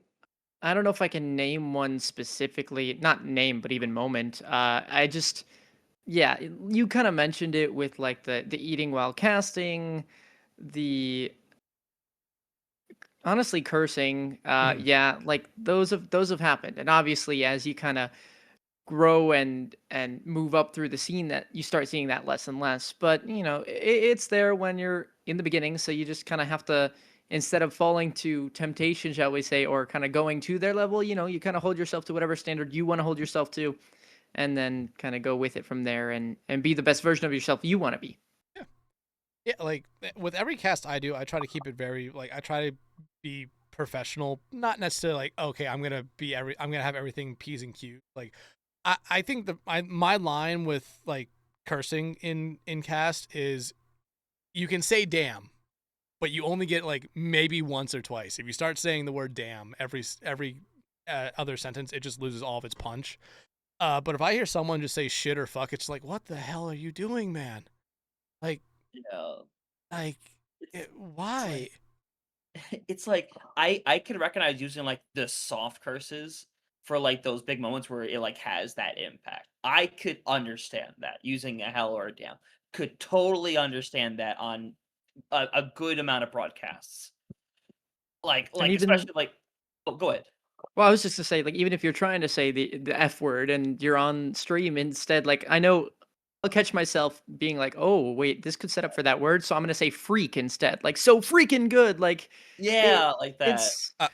I don't know if I can name one specifically, not name, but even moment. I just, yeah, you kind of mentioned it with like the eating while casting, the honestly cursing. Mhm. Yeah, like those have happened, and obviously as you kind of grow and move up through the scene, that you start seeing that less and less. But it's there when you're in the beginning, so you just kind of have to, instead of falling to temptation, shall we say, or kind of going to their level, you kind of hold yourself to whatever standard you want to hold yourself to, and then kind of go with it from there, and be the best version of yourself you want to be. Yeah, like with every cast I do, I try to keep it very I try to be professional, not necessarily like, okay, I'm gonna have everything P's and Q's. Like I think my line with like cursing in cast is, you can say damn, but you only get like maybe once or twice. If you start saying the word damn every other sentence, it just loses all of its punch. But if I hear someone just say shit or fuck, it's like, what the hell are you doing, man? Like Yeah. like It's why? like it's like I can recognize using like the soft curses for like those big moments where it like has that impact. I could understand that using a hell or a damn. Could totally understand that on a good amount of broadcasts. And Like even, especially like oh, go ahead. well, I was just to say, like, even if you're trying to say the F word and you're on stream instead, like, I know I'll catch myself being like, oh, wait, this could set up for that word, so I'm gonna say freak instead. Like, so freaking good. Like, it Yeah, like that. it's Uh,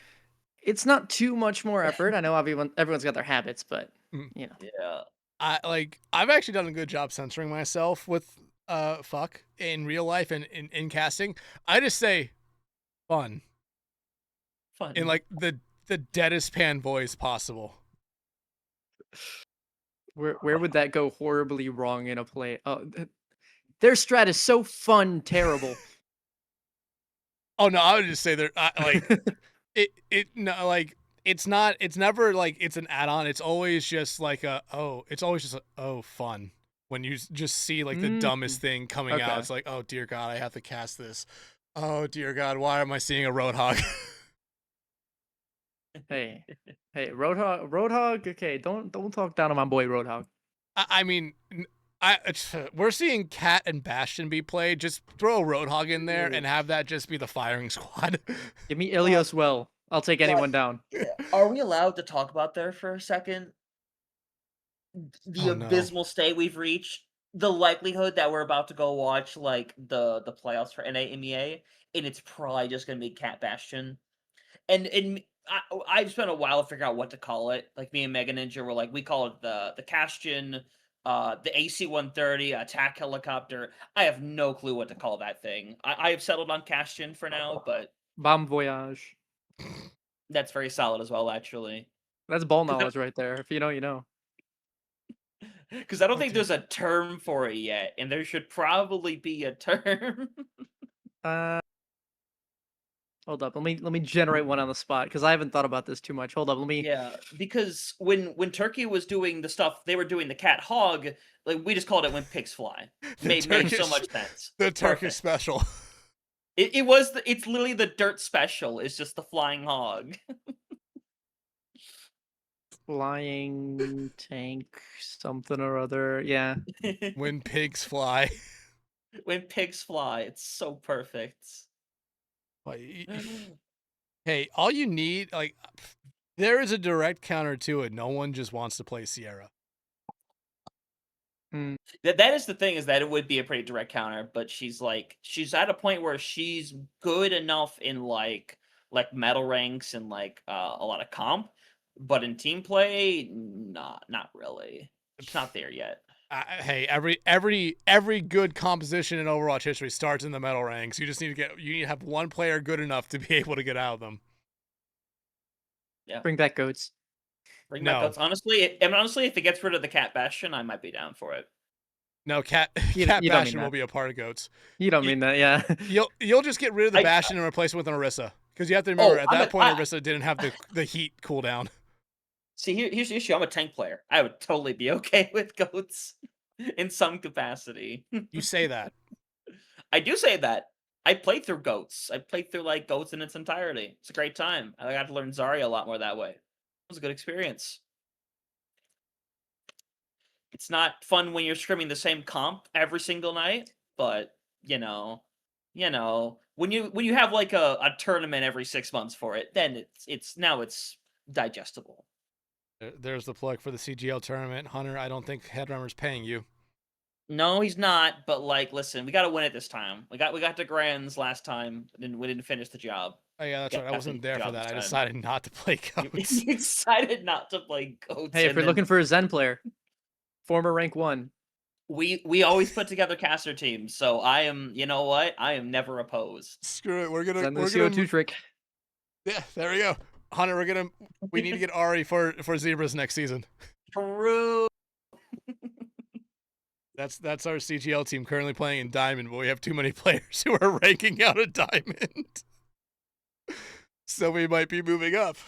it's not too much more effort. I know everyone's got their habits, but mm, you know. Yeah. I've actually done a good job censoring myself with fuck in real life and in casting. I just say fun in Fun. like the deadest pan voice possible. Where would that go horribly wrong in a play? Oh, their strat is so fun, terrible. Oh no, I would just say like it no like it's never like it's an add-on. It's always just like it's always just fun. When you just see like the Mm, dumbest thing coming out, okay. it's like, oh dear God, I have to cast this. Oh dear God, why am I seeing a roadhog? Hey, hey, Roadhog. Okay, don't talk down on my boy Roadhog. I mean, we're seeing Cat and Bastion be played. Just throw a Roadhog in there and have that just be the firing squad. Give me Uh, Ilios well. I'll take anyone down. are we allowed to talk about there for a second? The Oh no. abysmal state we've reached, the likelihood that we're about to go watch like the playoffs for NA MEA, and it's probably just gonna be Cat Bastion. And I've spent a while to figure out what to call it. Like me and Mega Ninja were like, we call it the Castion, the AC-130 attack helicopter. I have no clue what to call that thing. I have settled on Castion for now, but Bomb Voyage. that's very solid as well, actually. That's ball Because knowledge right there. If you know, you know. I don't Oh think dear. there's a term for it yet, and there should probably be a term. Uh, Hold up. Let me generate one on the spot because I haven't thought about this too much. Hold up. Let me. Yeah, because when Turkey was doing the stuff, they were doing the cat hog. Like we just called it when pigs fly. The Made so Turkish, much sense. the It's Turkish perfect. special. It's literally the dirt special. It's just the flying hog. Flying tank something or other. Yeah. When pigs fly. When pigs fly, it's so perfect. Hey, all you need, like, there is a direct counter to it. No one just wants to play Sierra. Mm. That is the thing, is that it would be a pretty direct counter, but she's at a point where she's good enough in like metal ranks and like a lot of comp, but in team play, not really. She's not there yet. Hey, every good composition in Overwatch history starts in the metal ranks. You just need to have one player good enough to be able to get out of them. Yeah, Bring back goats. bring back No, goats. Honestly, if it gets rid of the cat bastion, I might be down for it. no, Cat You Cat don't mean Bastion will that. be a part of Goats. You don't You- mean that, yeah. You'll just get rid of the I Bastion and replace it with an Orisa, because you have to remember at that point Orisa didn't have the heat cooldown. see here's the issue. I'm a tank player. I would totally be okay with goats in some capacity. You say that. I do say that. I played through goats. I played through like goats in its entirety. It's a great time. I got to learn Zarya a lot more that way. It was a good experience. It's not fun when you're scrimming the same comp every single night, but when you have like a tournament every 6 months for it, then it's digestible. There's the plug for the CGL tournament. Hunter, I don't think Headrunner's paying you. No, he's not. But like, listen, we got to win it this time. We got to Grands last time, and we didn't finish the job. Oh yeah, that's We right. I got to wasn't finish the there for job that. this I time. decided not to play Goats. You decided not to play goats. Hey, if and you're then looking for a Zen player, former rank 1. we always put together caster teams, so I am. You know what? I am never opposed. Screw it. Zen the CO2 trick. Yeah, there we go. Hunter, we need to get Ahri for Zebras next season. True. That's our CGL team currently playing in Diamond, but we have too many players who are ranking out of Diamond. So we might be moving up.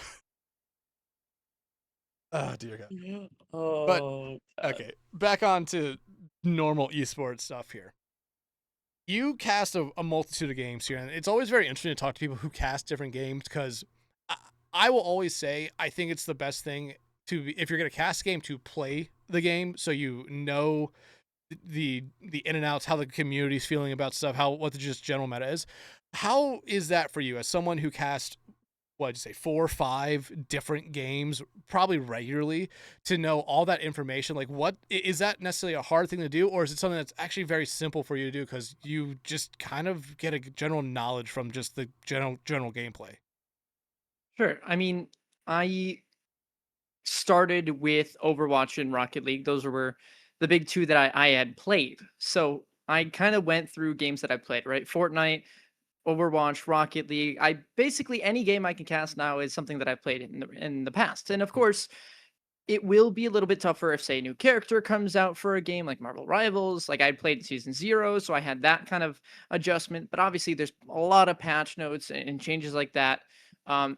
Oh dear God. Oh, Okay, back on to normal esports stuff here. You cast a multitude of games here, and it's always very interesting to talk to people who cast different games, because I will always say I think it's the best thing if you're going to cast a game, to play the game so you know the in and outs, how the community's feeling about stuff, what the just general meta is. How is that for you as someone who cast, what'd you say, 4 or 5 different games probably regularly, to know all that information? Like, what is that necessarily a hard thing to do, or is it something that's actually very simple for you to do because you just kind of get a general knowledge from just the general gameplay? Sure. I mean, I started with Overwatch and Rocket League. Those were the big 2 that I had played. So I kind of went through games that I played, right? Fortnite, Overwatch, Rocket League. I basically, any game I can cast now is something that I've played in the past. And of course, it will be a little bit tougher if, say, a new character comes out for a game like Marvel Rivals. Like, I played Season 0, so I had that kind of adjustment. But obviously, there's a lot of patch notes and changes like that.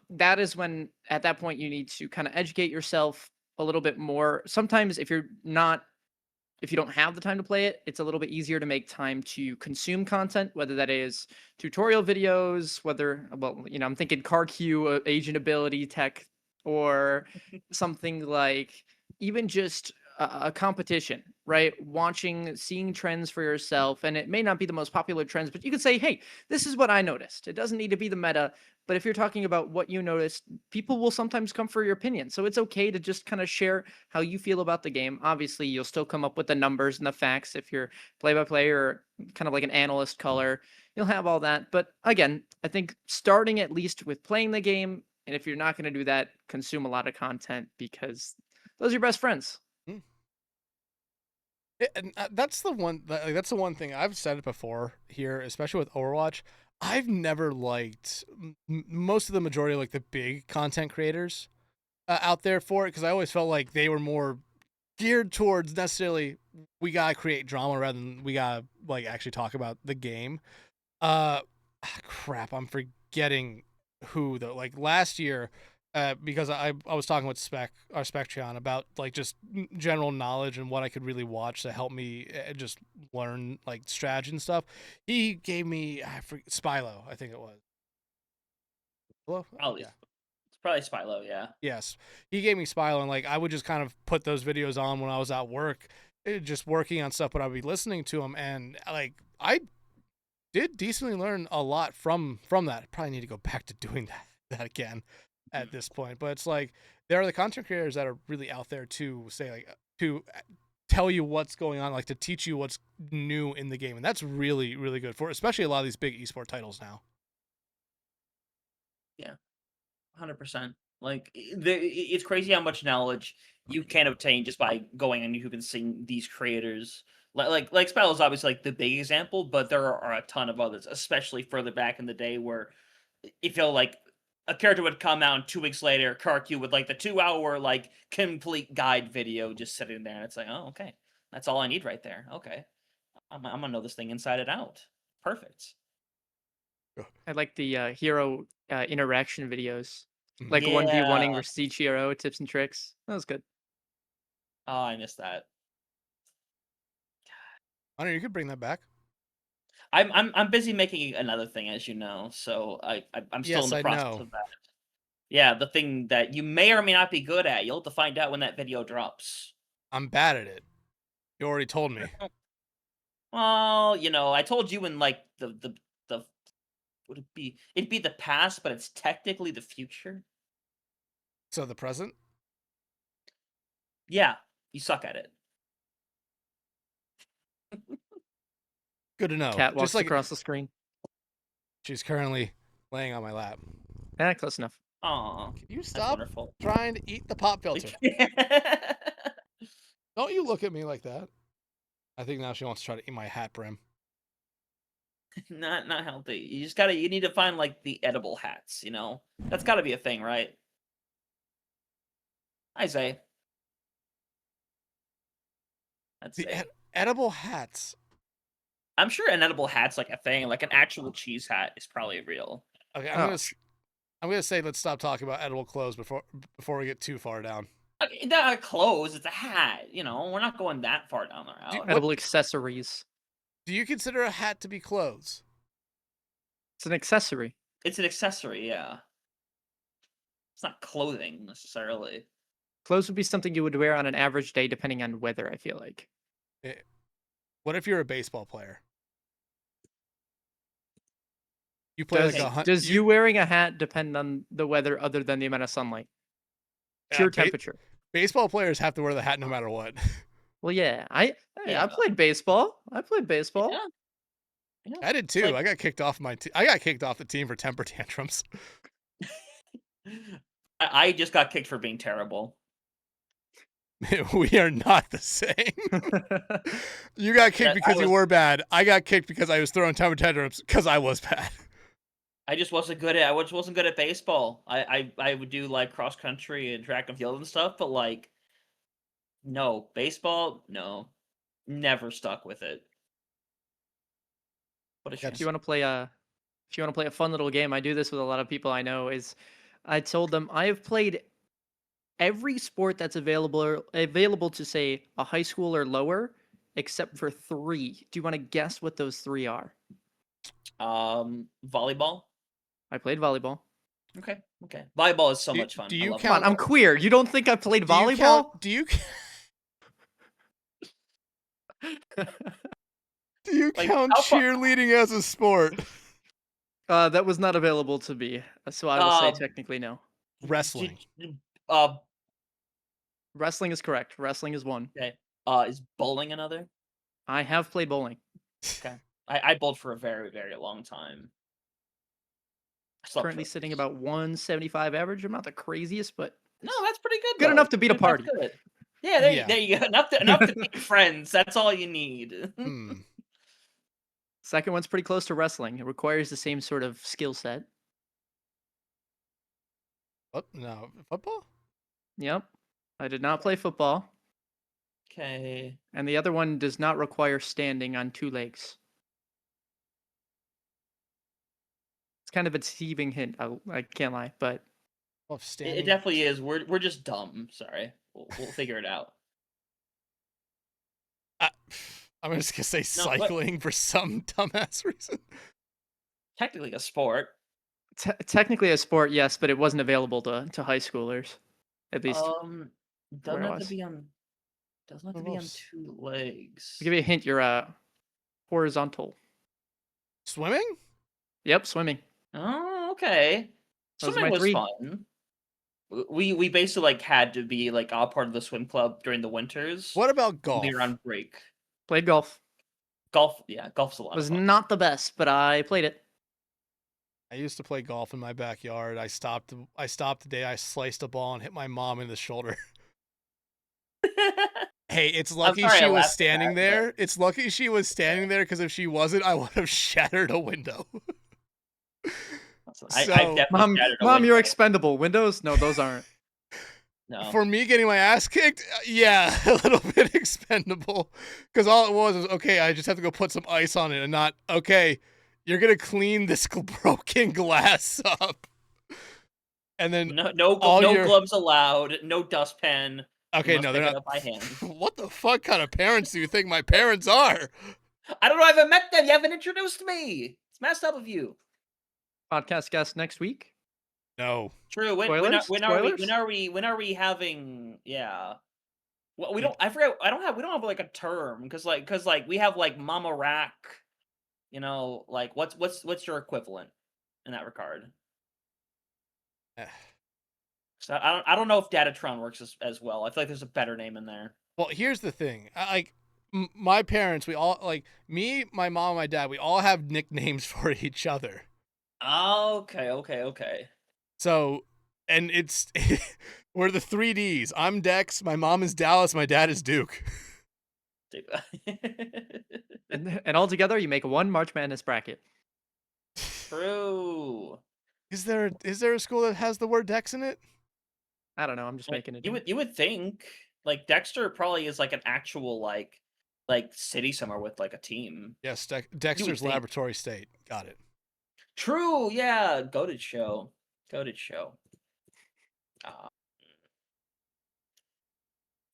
That is when, at that point, you need to kind of educate yourself a little bit more. Sometimes if you don't have the time to play it, it's a little bit easier to make time to consume content, whether that is tutorial videos, I'm thinking car queue, agent ability tech, or something like even just a competition, right? Seeing trends for yourself. And it may not be the most popular trends, but you could say, hey, this is what I noticed. It doesn't need to be the meta. But if you're talking about what you noticed, people will sometimes come for your opinion. So it's okay to just kind of share how you feel about the game. Obviously, you'll still come up with the numbers and the facts if you're play-by-play or kind of like an analyst color. You'll have all that. But again, I think starting at least with playing the game, and if you're not going to do that, consume a lot of content, because those are your best friends. And that's the one thing I've said it before here, especially with Overwatch. I've never liked most of the majority of like the big content creators out there for it, because I always felt like they were more geared towards necessarily we gotta create drama rather than we gotta like actually talk about the game. Crap, I'm forgetting who though. Like last year, because I was talking with our Spectreon about like just general knowledge and what I could really watch to help me just learn like strategy and stuff. He gave me Spylo, I think it was. Hello? Probably, Yeah. it's probably Spylo. Yeah. Yes, he gave me Spylo, and like I would just kind of put those videos on when I was at work, just working on stuff, but I'd be listening to them, and like I did decently learn a lot from that. I probably need to go back to doing that again at this point. But it's like there are the content creators that are really out there to say like to tell you what's going on, like to teach you what's new in the game, and that's really really good for especially a lot of these big esport titles now. Yeah. 100%. Like it's crazy how much knowledge you can obtain just by going on YouTube and seeing these creators. Like Spell is obviously like the big example, but there are a ton of others, especially further back in the day, where if you like a character would come out and 2 weeks later, Karq with like the 2 hour like complete guide video just sitting there, and it's like, oh, okay, that's all I need right there. Okay, I'm gonna know this thing inside and out. Perfect. I like the hero interaction videos, like Yeah. 1v1ing versus each hero, tips and tricks. That was good. Oh, I missed that. I know you could bring that back. I'm busy making another thing, as you know, so I'm still in Yes, the I process know. of that. Yeah, the thing that you may or may not be good at. You'll have to find out when that video drops. I'm bad at it. You already told me. Well, I told you in like the would it be? It'd be the past, but it's technically the future. So the present. Yeah, you suck at it. Good to know. Cat Just walks like across the screen. she's currently laying on my lap. Yeah, close enough. Aw, Can you that's stop wonderful. trying to eat the pop filter? Don't you look at me like that. I think now she wants to try to eat my hat brim. Not healthy. You need to find like the edible hats. That's got to be a thing, right? I say. Let's The say. edible hats. I'm sure an edible hat's like a thing. Like an actual cheese hat is probably real. Okay, Oh, I'm gonna say let's stop talking about edible clothes before we get too far down. Okay, not clothes. It's a hat. We're not going that far down the route. edible accessories. Do you consider a hat to be clothes? It's an accessory. It's an accessory, yeah. It's not clothing necessarily. Clothes would be something you would wear on an average day, depending on weather. I feel like. What if you're a baseball player? You play Does, like a hunt. does you wearing a hat depend on the weather other than the amount of sunlight? Pure temperature. Baseball players have to wear the hat no matter what. Well, yeah. I Yeah. played baseball. I played baseball. Yeah. Yeah. I did It's too. like- I got kicked off I got kicked off the team for temper tantrums. I just got kicked for being terrible. We are not the same. You got kicked because you were bad. I got kicked because I was throwing temper tantrums because I was bad. I just wasn't good at. I wasn't good at baseball. I would do like cross country and track and field and stuff, but like, no baseball. No, never stuck with it. What a shame. If you want to play a fun little game, I do this with a lot of people I know. Is I told them I have played every sport that's available to say a high school or lower, except for 3. Do you want to guess what those 3 are? Volleyball. I played volleyball. Okay. Volleyball is so Do- much fun. do I you love Come on, volleyball. I'm queer. You don't think I played volleyball? Do you do you Like, count how far- cheerleading as a sport? That was not available to me, so I will say Um, technically no. Wrestling. Wrestling is correct. Wrestling is 1. Okay. Is bowling another? I have played bowling. Okay. I bowled for a very, very long time. I slept Currently for- sitting about 175 average. I'm not the craziest, but No, that's pretty good. Good though. enough to beat a That's party. good. Yeah, there, Yeah. there you go. Enough to be friends. That's all you need. Hmm. second one's pretty close to wrestling. It requires the same sort of skill set. What? No, football? Yep. I did not play football. Okay. And the other one does not require standing on 2 legs. It's kind of a deceiving hint. I can't lie, but Oh, It standing. definitely is. We're just dumb. Sorry, we'll figure it out. I'm just gonna say No, but cycling for some dumbass reason. technically a sport. technically a sport, yes, but it wasn't available to high schoolers, at least where Doesn't it have to was. be on. Doesn't have to be on 2 legs. I'll give you a hint. You're horizontal. Swimming? Yep, swimming. Oh, okay. Those are Swimming my was 3. fun. We basically like had to be like all part of the swim club during the winters. What about when golf? We were on break. Played golf. Golf, yeah, golf's a lot of Was fun. not the best, but I played it. I used to play golf in my backyard. I stopped the day I sliced a ball and hit my mom in the shoulder. Hey, it's I'm lucky sorry I she was laughed at standing that, there. It's lucky she was standing there, because if she wasn't, I would have shattered a window. I've So, definitely Mom, shattered a Mom, you're window. expendable. Windows? No, those aren't. No. for me getting my ass kicked, yeah, a little bit expendable. Because all it was okay, I just have to go put some ice on it, and not, okay, you're going to clean this broken glass up. And then No gloves allowed. No dustpan. Okay, You must no, they're pick it not. up by hand. What the fuck kind of parents do you think my parents are? I don't know. I haven't met them. You haven't introduced me. It's messed up of you. Podcast guest next week. No. True. When Spoilers? are we having? Yeah. Well, we don't. I forget. We don't have like a term because we have like Mama Rack. You know, like what's your equivalent in that regard? So I don't know if Datatron works as well. I feel like there's a better name in there. Well, here's the thing. My parents, we all, like, me, my mom, and my dad, we all have nicknames for each other. Okay. So, and it's we're the 3Ds. I'm Dex, my mom is Dallas, my dad is Duke. And all together, you make one March Madness bracket. True. Is there a school that has the word Dex in it? I don't know. I'm just making it. You would think like Dexter probably is like an actual like city somewhere with like a team. Yes, Dexter's think. Laboratory State. Got it. True. Yeah. Goated show.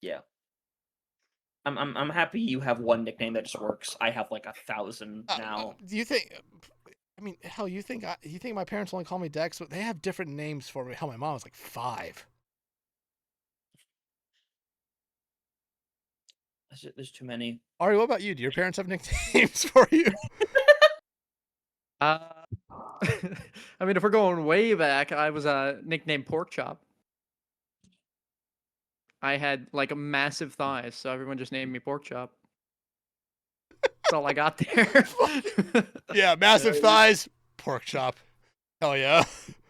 Yeah. I'm happy you have one nickname that just works. I have like 1,000 now. Do you think? I mean, hell, you think my parents only call me Dex, but they have different names for me. Hell, my mom was like 5. There's too many. Ari, what about you? Do your parents have nicknames for you? I mean, if we're going way back, I was nicknamed Pork Chop. I had like a massive thighs, so everyone just named me Pork Chop. That's all I got there. Yeah, massive thighs, pork chop. Hell yeah.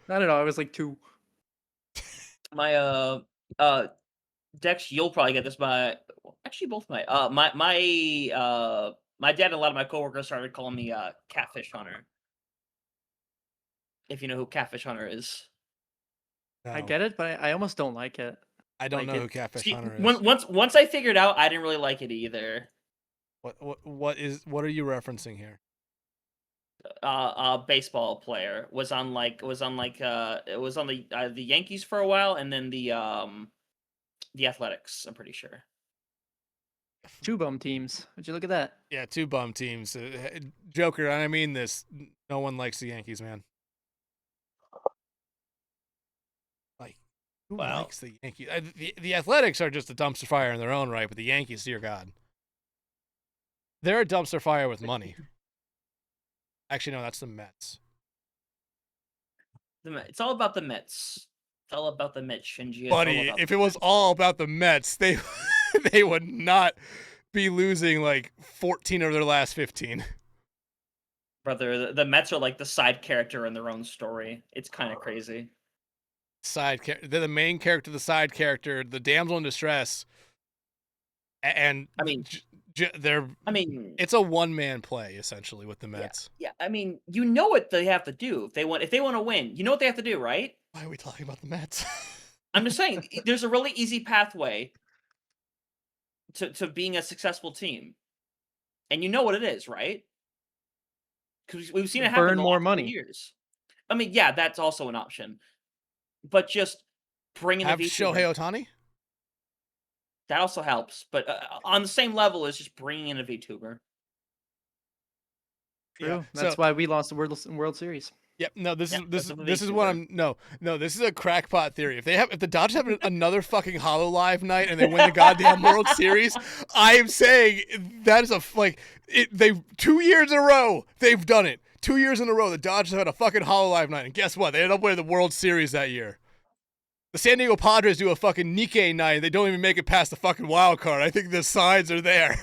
I don't know. I was like 2. My Dex, you'll probably get this. Actually, both my dad and a lot of my coworkers started calling me Catfish Hunter. If you know who Catfish Hunter is. No, I get it, but I almost don't like it. I don't like know it. who Catfish See, Hunter is. once I figured out, I didn't really like it either. What are you referencing here? Baseball player was on the Yankees for a while, and then the Athletics. I'm pretty sure. 2 bum teams. Would you look at that? Yeah, 2 bum teams. Joker, and I mean this. No one likes the Yankees, man. Like, who Wow. likes the Yankees? The Athletics are just a dumpster fire in their own right, but the Yankees, dear God, they're a dumpster fire with money. Actually, no, that's the Mets. It's all about the Mets. It's all about the Mets, Shinji. Buddy, if it was all about the Mets, they they would not be losing like 14 of their last 15. Brother, the Mets are like the side character in their own story. It's kind of crazy. They're the main character, the side character, the damsel in distress, and I mean, it's a one-man play essentially with the Mets. Yeah. I mean, you know what they have to do if they want to win. You know what they have to do, right? Why are we talking about the Mets? I'm just saying, there's a really easy pathway to being a successful team, and you know what it is, right? Because we've seen it happen Burn in the more last couple money. years. I mean, yeah, that's also an option. But just bring in a Have VTuber. Shohei Ohtani? That also helps. But on the same level as just bringing in a VTuber. True. Yeah, That's so- why we lost the World Series. Yep. No, this Yeah, is that's a this is what VTuber. I'm no. This is a crackpot theory. If the Dodgers have another fucking HoloLive night and they win the goddamn World Series, I am saying that is they've 2 years in a row they've done it. 2 years in a row the Dodgers have had a fucking HoloLive night, and guess what? They ended up winning the World Series that year. The San Diego Padres do a fucking Nikkei night. They don't even make it past the fucking wild card. I think the signs are there.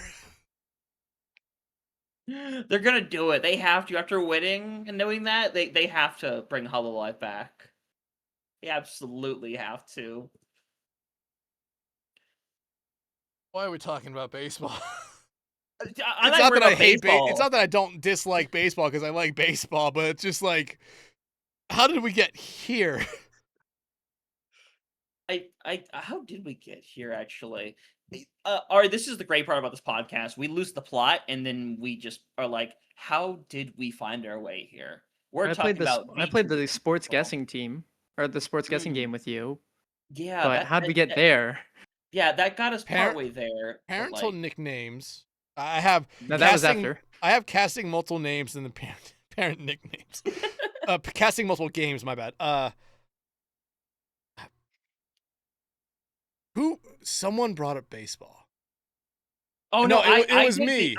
They're gonna do it. They have to. After winning and knowing that, they have to bring HoloLive back. They absolutely have to. Why are we talking about baseball? I'm It's not that worried I about hate baseball. It's not that I don't dislike baseball because I like baseball, but it's just like, how did we get here? How did we get here? Actually, Ari, this is the great part about this podcast. We lose the plot, and then we just are like, how did we find our way here? We're I talking played about. I played the VTubers sports baseball. guessing team or the sports guessing game with you. Yeah, But how'd we get there? Yeah, that got us Par- partway there. but, Parental like, nicknames. I have No, that was casting- after. I have casting multiple names in the parent nicknames. Casting multiple games. My bad. Someone brought up baseball. oh No, no, it was did me.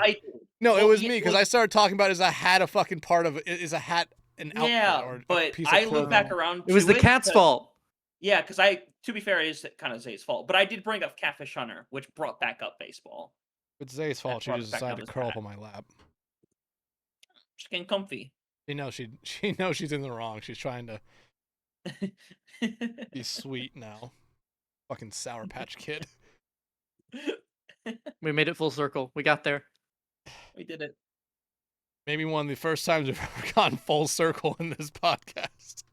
Well, It was yeah, me because well- I started talking about is a hat a fucking part of it? Is a hat an outfit Yeah, or a but piece of I look clothing? back around. It was to the cat's 'cause- fault. Yeah, because to be fair, it is kind of Zay's fault. But I did bring up Catfish Hunter, which brought back up baseball. It's Zay's fault. She brought just it back decided down to his curl up back. on my lap. Just getting comfy. She knows she's in the wrong. She's trying to be sweet now. Fucking Sour Patch Kid. We made it full circle. We got there. We did it. Maybe one of the first times we've ever gone full circle in this podcast.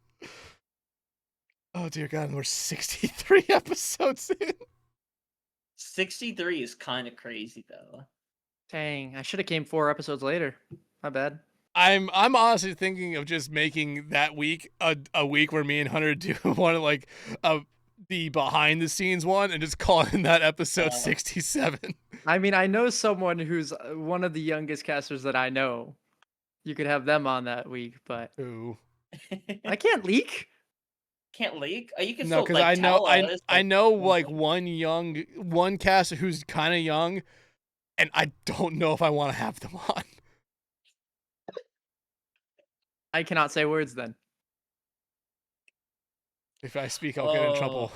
Oh dear God, we're 63 episodes in. 63 is kind of crazy though. Dang, I should have came 4 episodes later. My bad. I'm honestly thinking of just making that week a week where me and Hunter do one of like the behind the scenes one and just calling that episode 67. I mean, I know someone who's one of the youngest casters that I know. You could have them on that week, but Ooh. I can't leak. Can't leak. You can No, still because like, tell us, I like, know like one caster who's kind of young, and I don't know if I want to have them on. I cannot say words then. If I speak, I'll get in trouble.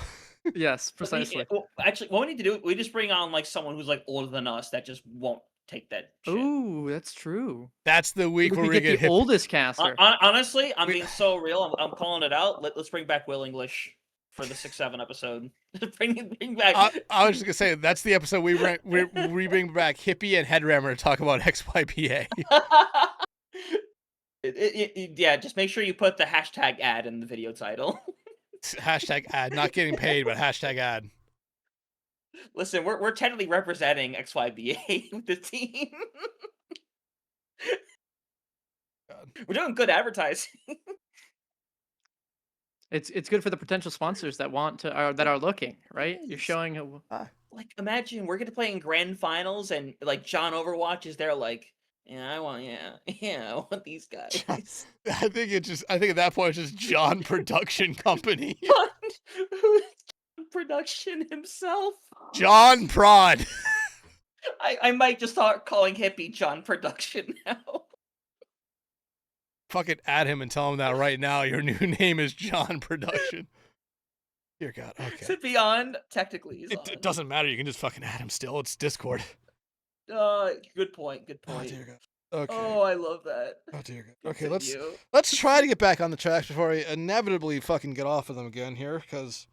Yes, But precisely. well, actually, what we need to do, we just bring on like someone who's like older than us that just won't take that shit. Ooh, that's true. That's the week We where could we get get the hip. oldest caster. Honestly, I'm We- being so real. I'm calling it out. Let's bring back Will English for the 6-7 episode. bring back. I was just gonna say that's the episode we bring back Hippie and Headrammer to talk about XYPA. Yeah, just make sure you put the hashtag ad in the video title. Hashtag ad, not getting paid, but hashtag ad. Listen, we're technically representing XYBA with the team. God. We're doing good advertising. It's good for the potential sponsors that want to that are looking, right? You're Yes. showing Like, imagine we're gonna play in grand finals, and like John Overwatch is there, like, yeah, I want these guys. I think at that point it's just John Production Company. Who's production himself? John Prod. I might just start calling Hippie John Production now. Fucking add him and tell him that right now your new name is John Production. Dear God, Is okay. it beyond? Technically, he's on. It doesn't matter. You can just fucking add him still. It's Discord. Good point. Good Oh point. dear God. Okay. Oh, I love that. Oh dear God. Okay, Continue. let's try to get back on the tracks before we inevitably fucking get off of them again here, because.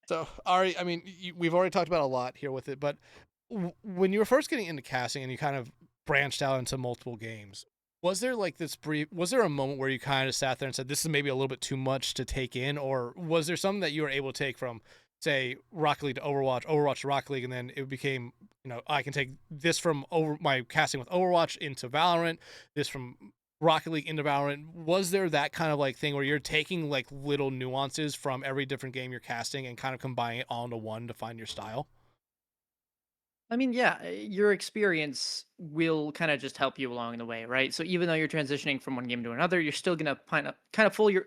So, Ari, I mean, we've already talked about a lot here with it, but when you were first getting into casting and you kind of branched out into multiple games, was there like was there a moment where you kind of sat there and said, this is maybe a little bit too much to take in, or was there something that you were able to take from say Rocket League to Overwatch, Overwatch to Rocket League, and then it became, I can take this from my casting with Overwatch into Valorant, this from Rocket League into Valorant. Was there that kind of like thing where you're taking like little nuances from every different game you're casting and kind of combining it all into one to find your style? I mean, yeah, your experience will kind of just help you along the way, right? So even though you're transitioning from one game to another, you're still gonna kind of pull your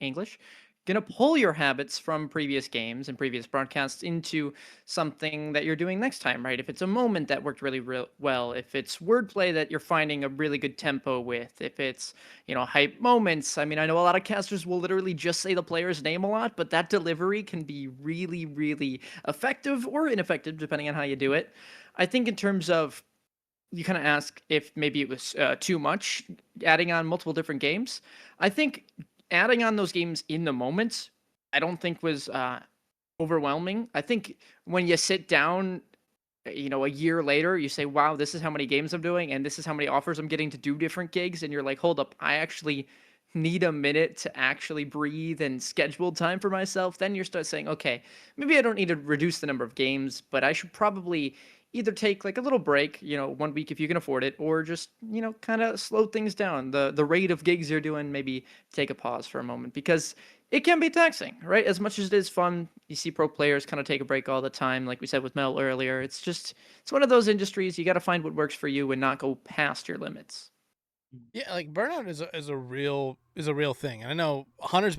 English, gonna pull your habits from previous games and previous broadcasts into something that you're doing next time, right? If it's a moment that worked really well, if it's wordplay that you're finding a really good tempo with, if it's, hype moments. I mean, I know a lot of casters will literally just say the player's name a lot, but that delivery can be really, really effective or ineffective depending on how you do it. I think in terms of you kind of ask if maybe it was too much adding on multiple different games. I think adding on those games in the moment, I don't think was overwhelming. I think when you sit down, a year later, you say, wow, this is how many games I'm doing, and this is how many offers I'm getting to do different gigs. And you're like, hold up, I actually need a minute to actually breathe and schedule time for myself. Then you start saying, okay, maybe I don't need to reduce the number of games, but I should probably either take like a little break, 1 week if you can afford it, or just, kind of slow things down. The rate of gigs you're doing, maybe take a pause for a moment because it can be taxing, right? As much as it is fun, you see pro players kind of take a break all the time, like we said with Mel earlier. It's one of those industries you got to find what works for you and not go past your limits. Yeah, like burnout is a real thing, and I know Hunter's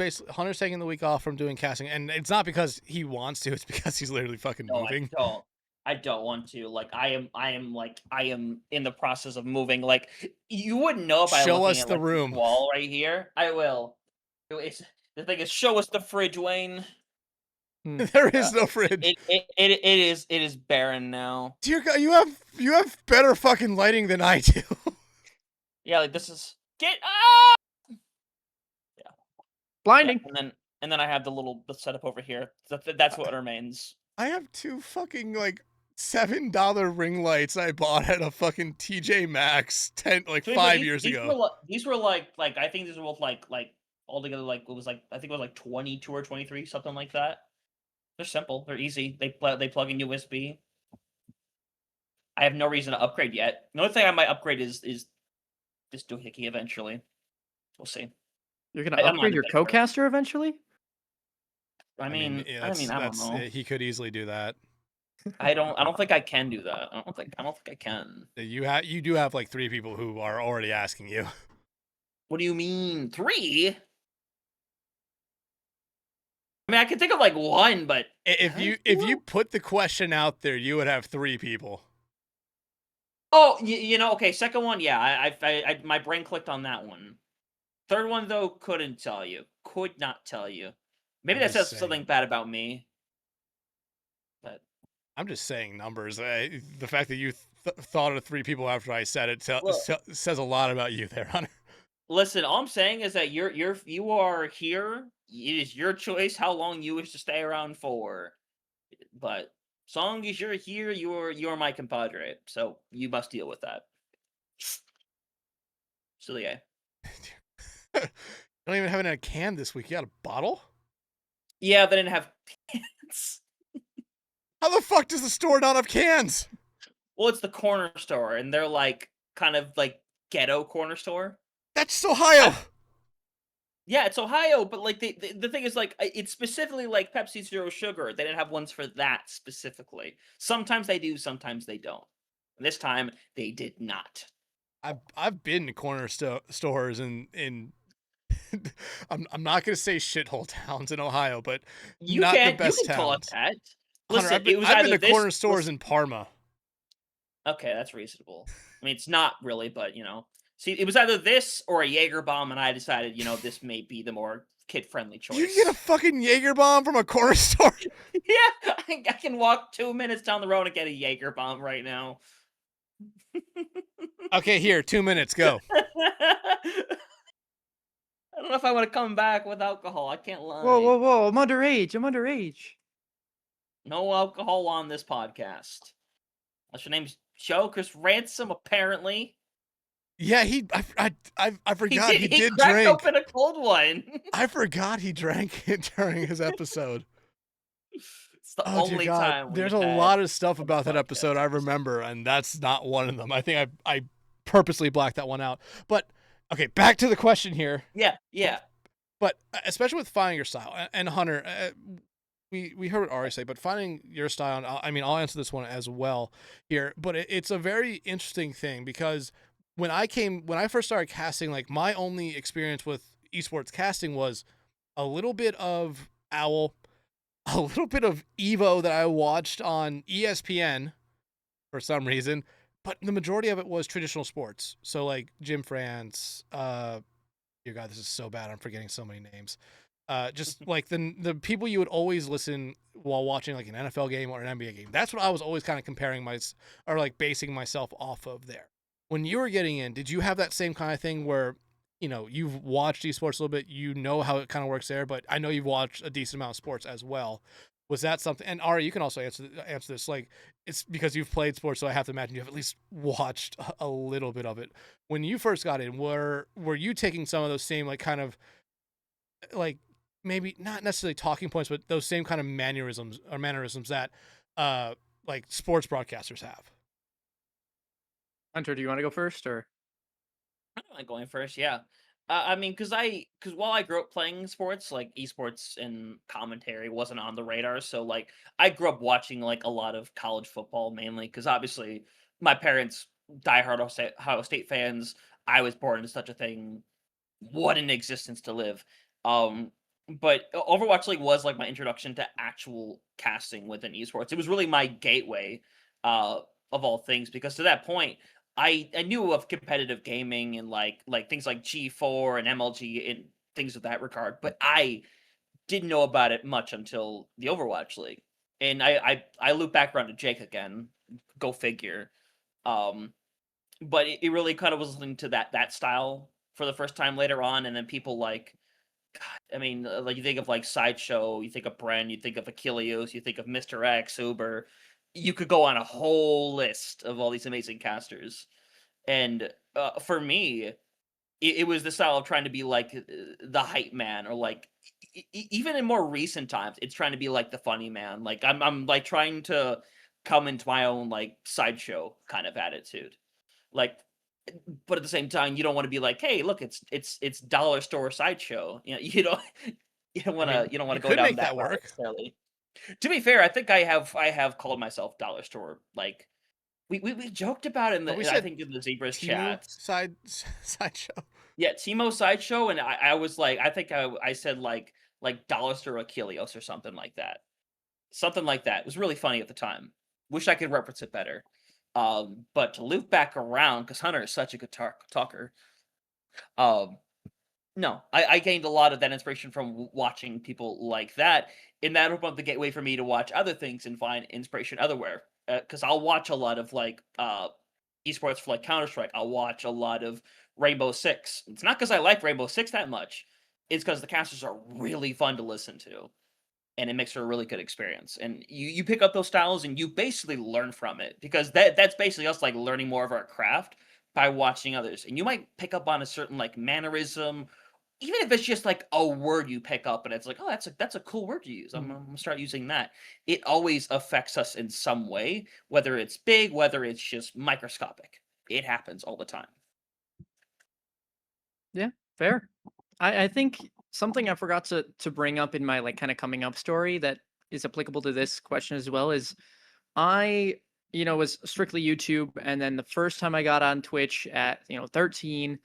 taking the week off from doing casting, and it's not because he wants to; it's because he's literally fucking No, moving. I don't want to. Like I am in the process of moving. Like you wouldn't know by Show looking us at the like this room. wall right here. I will. It's the thing is, show us the fridge, Wayne. There is no fridge. It is barren now. Dear God, you have better fucking lighting than I do. Yeah, like this is get ah. Yeah, Blinding. and then I have the setup over here. That's what remains. I have two fucking like $7 ring lights I bought at a fucking TJ Maxx 5 years ago. These were like I think these were both like altogether like it was like I think it was like 22 or 23 something like that. They're simple. They're easy. They plug in USB. I have no reason to upgrade yet. The only thing I might upgrade is this doohickey eventually. We'll see. You're gonna I'm not upgrade your excited for it. co-caster eventually? I mean, I don't know. He could easily do that. I don't think I can do that. I don't think I can. You do have like 3 people who are already asking you. What do you mean 3? I mean, I can think of like 1, but if you put the question out there, you would have 3 people. Oh, okay. Second one, yeah. I my brain clicked on that one. Third one though, couldn't tell you. Could not tell you. Maybe that says something bad about me. But I'm just saying numbers. The fact that you thought of 3 people after I said it says a lot about you there, Hunter. Listen, all I'm saying is that you are here. It is your choice how long you wish to stay around for. But as long as you're here, you're my compadre. So you must deal with that. So yeah. You don't even have it in a can this week. You got a bottle? Yeah, they didn't have cans. How the fuck does the store not have cans? Well, it's the corner store, and they're like kind of like ghetto corner store. That's Ohio. Yeah, it's Ohio, but like the thing is like it's specifically like Pepsi Zero Sugar. They didn't have ones for that specifically. Sometimes they do, sometimes they don't. This time they did not. I've been to corner stores in I'm not gonna say shithole towns in Ohio, but not the best towns. Call it that. Listen, Hunter, I've been to corner stores in Parma. Okay, that's reasonable. I mean, it's not really, but see, it was either this or a Jaeger bomb, and I decided, this may be the more kid-friendly choice. You can get a fucking Jaeger bomb from a corner store? Yeah, I can walk 2 minutes down the road and get a Jaeger bomb right now. Okay, here, 2 minutes, go. I don't know if I want to come back with alcohol. I can't lie. Whoa! I'm underage. No alcohol on this podcast. Unless your name's Joe Chris Ransom, apparently. Yeah, I forgot he did cracked drink. Open a cold one. I forgot he drank it during his episode. It's the Oh dear only God, time there's we've a had lot of stuff on the about that episode I podcast. remember, and that's not one of them. I think I purposely blacked that one out. But okay, back to the question here. Yeah. But especially with finding your style and Hunter, we heard what Ari say, but finding your style. And I mean, I'll answer this one as well here. But it's a very interesting thing because when I first started casting, like my only experience with esports casting was a little bit of Owl, a little bit of Evo that I watched on ESPN for some reason, but the majority of it was traditional sports. So like Jim France, dear God, this is so bad. I'm forgetting so many names. Just like the people you would always listen while watching like an NFL game or an NBA game. That's what I was always kind of comparing or like basing myself off of there. When you were getting in, did you have that same kind of thing where, you've watched esports a little bit, you know how it kind of works there, but I know you've watched a decent amount of sports as well. Was that something? And Ari, you can also answer this. Like, it's because you've played sports, so I have to imagine you have at least watched a little bit of it. When you first got in, were you taking some of those same like kind of like maybe not necessarily talking points, but those same kind of mannerisms that like sports broadcasters have? Hunter, do you want to go first or? I don't mind going first. Yeah. I mean, because while I grew up playing sports, like esports and commentary wasn't on the radar. So like, I grew up watching like a lot of college football mainly because obviously my parents diehard Ohio State fans. I was born into such a thing. What an existence to live. Um, but Overwatch League was like my introduction to actual casting within esports. It was really my gateway, uh, of all things, because to that point, I knew of competitive gaming and like things like G4 and MLG and things of that regard, but I didn't know about it much until the Overwatch League. And I loop back around to Jake again. Go figure. Um, but it really kind of was listening to that style for the first time later on, and then people like, I mean, like you think of like Sideshow, you think of Bren, you think of Achilles, you think of Mr. X, Uber. You could go on a whole list of all these amazing casters. And for me, it was the style of trying to be like the hype man, or like even in more recent times, it's trying to be like the funny man. Like I'm like trying to come into my own like Sideshow kind of attitude. Like, but at the same time, you don't want to be like, hey, look, it's dollar store Sideshow. You don't I want to mean, you don't want you to go could down make that that route work. necessarily. To be fair, I think I have called myself dollar store. Like we joked about it But we I said think in the Zebras Timu chat. sideshow. Yeah, Timo Sideshow, and I was like, I think I said like dollar store Achilles or something like that. Something like that. It was really funny at the time. Wish I could reference it better. But to loop back around, because Hunter is such a good talker. Um, no, I gained a lot of that inspiration from watching people like that, and that opened up the gateway for me to watch other things and find inspiration otherwhere. Because I'll watch a lot of like esports for like Counter Strike. I'll watch a lot of Rainbow Six. It's not because I like Rainbow Six that much. It's because the casters are really fun to listen to, and it makes for a really good experience. And you pick up those styles and you basically learn from it, because that's basically us like learning more of our craft by watching others. And you might pick up on a certain like mannerism, even if it's just like a word you pick up and it's like, oh, that's a cool word to use. I'm gonna start using that. It always affects us in some way, whether it's big, whether it's just microscopic. It happens all the time. Yeah, fair. I think something I forgot to bring up in my like kind of coming up story that is applicable to this question as well is I, was strictly YouTube, and then the first time I got on Twitch at 13,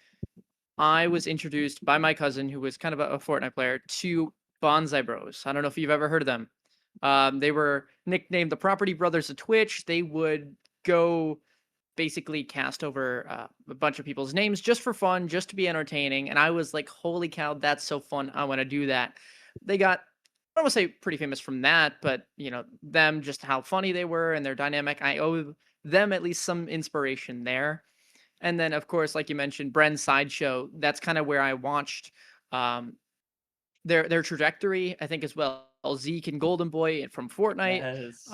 I was introduced by my cousin who was kind of a Fortnite player to Bonsai Bros. I don't know if you've ever heard of them. They were nicknamed the Property Brothers of Twitch. They would go basically cast over a bunch of people's names just for fun, just to be entertaining. And I was like, holy cow, that's so fun. I want to do that. They got, I don't want to say pretty famous from that, but them, just how funny they were and their dynamic. I owe them at least some inspiration there. And then, of course, like you mentioned, Bren's Sideshow, that's kind of where I watched um, their trajectory, I think, as well. Zeke and Golden Boy from Fortnite, Yes.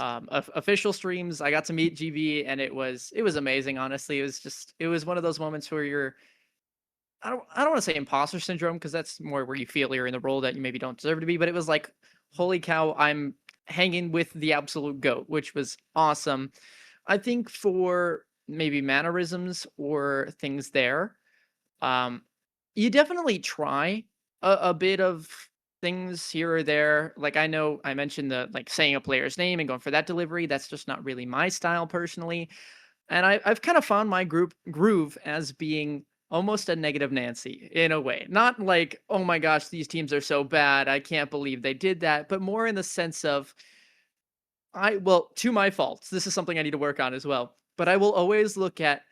official streams. I got to meet GB, and it was amazing. Honestly, it was one of those moments where you're I don't want to say imposter syndrome, because that's more where you feel you're in the role that you maybe don't deserve to be. But it was like, holy cow, I'm hanging with the absolute GOAT, which was awesome. I think for maybe mannerisms or things there, um, you definitely try a bit of things here or there. Like I know I mentioned the like saying a player's name and going for that delivery. That's just not really my style personally. And I've kind of found my groove as being almost a negative Nancy in a way. Not like, oh my gosh, these teams are so bad. I can't believe they did that. But more in the sense of well, to my faults. This is something I need to work on as well. But I will always look at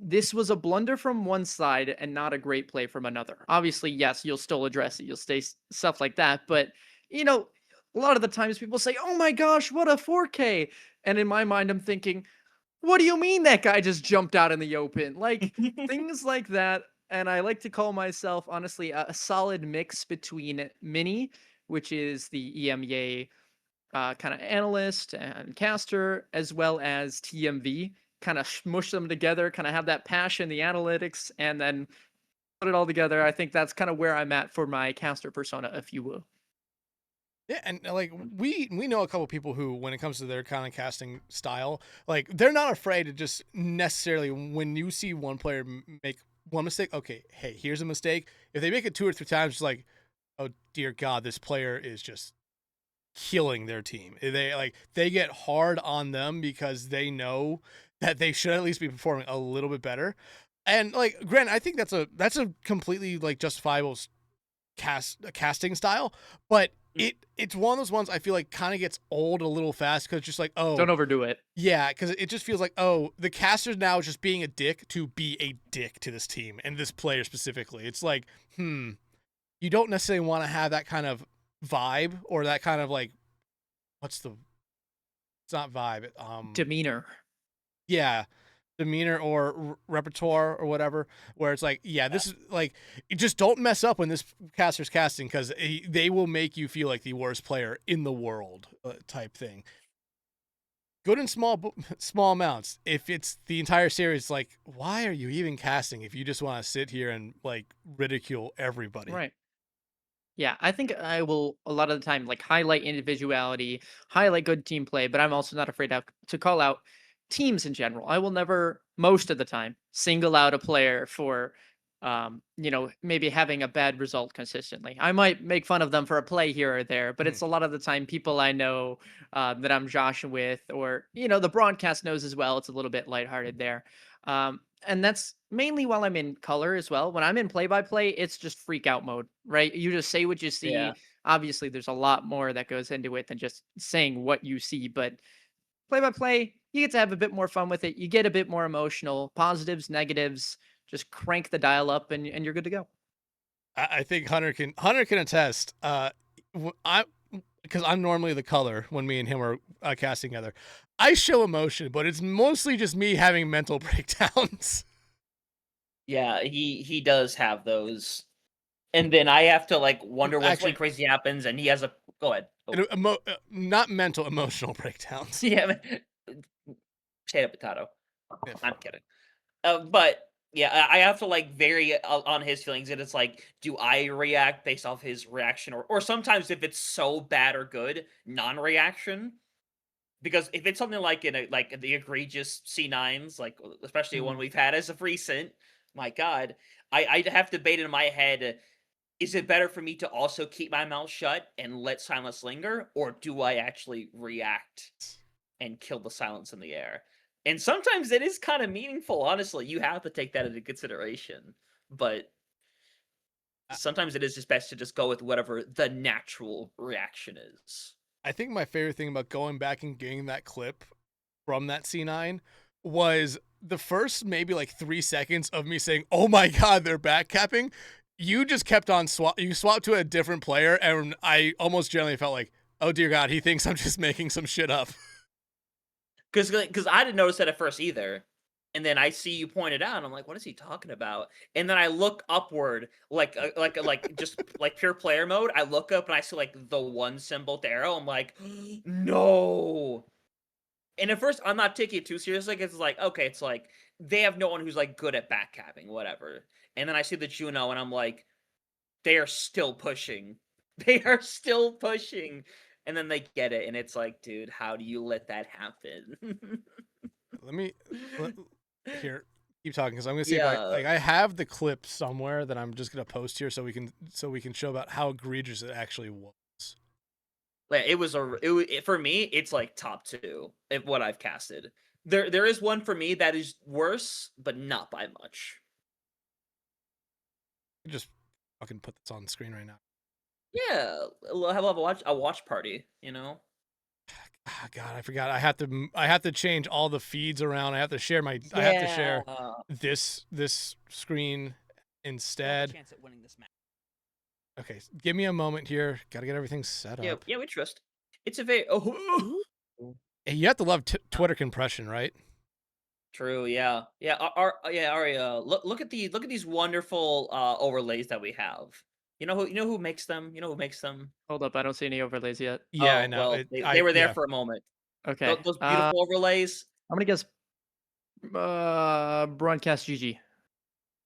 this was a blunder from one side and not a great play from another. Obviously, yes, you'll still address it. You'll say stuff like that. But, you know, a lot of the times people say, oh my gosh, what a 4K. And in my mind, I'm thinking, what do you mean that guy just jumped out in the open? Like things like that. And I like to call myself, honestly, a solid mix between Mini, which is the EMEA kind of analyst and caster, as well as TMV. Kind of smush them together, kind of have that passion, the analytics, and then put it all together. I think that's kind of where I'm at for my caster persona, if you will. Yeah, and like we know a couple people who, when it comes to their kind of casting style, like they're not afraid to just necessarily when you see one player make one mistake. Okay, hey, here's a mistake. If they make it 2 or 3 times, it's like, oh dear God, this player is just killing their team. They get hard on them because they know that they should at least be performing a little bit better. And like, Grant, I think that's a completely like justifiable casting style, but it's one of those ones I feel like kind of gets old a little fast because it's just like, oh Don't overdo it. yeah, because it just feels like, oh, the caster now is just being a dick to be a dick to this team and this player specifically. It's like, you don't necessarily want to have that kind of vibe or that kind of like, it's not vibe, Demeanor. yeah, demeanor or repertoire or whatever, where it's like, yeah, this is like, you just don't mess up when this caster's casting because they will make you feel like the worst player in the world, type thing. Good in small amounts. If it's the entire series, like, why are you even casting if you just want to sit here and like ridicule everybody? Right. Yeah, I think I will a lot of the time like highlight individuality, highlight good team play, but I'm also not afraid to call out teams in general. I will never, most of the time, single out a player for, maybe having a bad result consistently. I might make fun of them for a play here or there, but it's a lot of the time people I know that I'm joshing with, or the broadcast knows as well. It's a little bit lighthearted there. And that's mainly while I'm in color as well. When I'm in play by play, it's just freak out mode, right? You just say what you Yeah. see. Obviously, there's a lot more that goes into it than just saying what you see, but play by play, you get to have a bit more fun with it. You get a bit more emotional, positives, negatives, just crank the dial up and you're good to go. I think Hunter can attest. I because I'm normally the color when me and him are casting together. I show emotion, but it's mostly just me having mental breakdowns. Yeah, he does have those. And then I have to like wonder when Actually, something crazy happens and he has a go ahead. Oh. not mental, emotional breakdowns. Yeah, potato potato. Yeah, I'm kidding. But yeah, I have to like vary on his feelings, and it's like, do I react based off his reaction, or sometimes if it's so bad or good, non-reaction. Because if it's something like like the egregious C9s, like especially one Mhm. we've had as of recent, my God, I'd have to debate in my head: is it better for me to also keep my mouth shut and let silence linger, or do I actually react and kill the silence in the air? And sometimes it is kind of meaningful, honestly. You have to take that into consideration. But sometimes it is just best to just go with whatever the natural reaction is. I think my favorite thing about going back and getting that clip from that C9 was the first maybe like 3 seconds of me saying, "Oh my God, they're backcapping." You just kept on you swapped to a different player, and I almost generally felt like, "Oh dear God, he thinks I'm just making some shit up." Because I didn't notice that at first either. And then I see you point it out, and I'm like, "What is he talking about?" And then I look upward, like just like pure player mode. I look up and I see like the one symbol with the arrow. I'm like, "No!" And at first, I'm not taking it too seriously. It's like, okay, it's like they have no one who's like good at backcapping, whatever. And then I see the Juno, and I'm like, they are still pushing. They are still pushing. and then they get it, and it's like, dude, how do you let that happen? Let me here keep talking because I'm gonna see if Yeah. I have the clip somewhere that I'm just gonna post here so we can show about how egregious it actually was. Like, for me, it's like top 2 of what I've casted. There is one for me that is worse, but not by much. Just fucking put this on the screen right now. Yeah, have a watch party, you know? Ah, God, I forgot. I have to change all the feeds around. I have to share I have to share this screen instead. Chance at winning this match. Okay, give me a moment here. Got to get everything set up. Yeah, we trust. It's a very Hey, you have to love Twitter compression, right? True. Yeah. Yeah. Ari. Look at these wonderful overlays that we have. You know who makes them? You know who makes them? Hold up, I don't see any overlays yet. Yeah, Oh, I know. well, they were there yeah. for a moment. Okay. Those beautiful overlays. I'm gonna guess broadcast GG.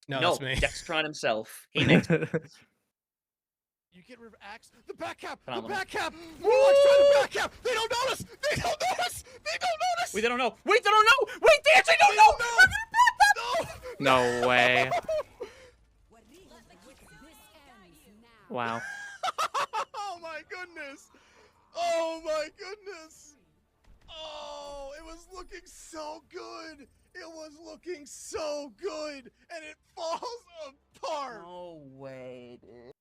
No, that's me. Dexatron himself. He makes You get rid of axe. The back cap. Phenomenal. The back cap. Warlock's trying the back cap. They don't notice. They don't notice. They don't notice. Wait, they don't know. Wait, they don't know. Wait, they actually don't know. No way. Wow. Oh my goodness. Oh my goodness. Oh, it was looking so good. It was looking so good, and it falls apart. No way, dude.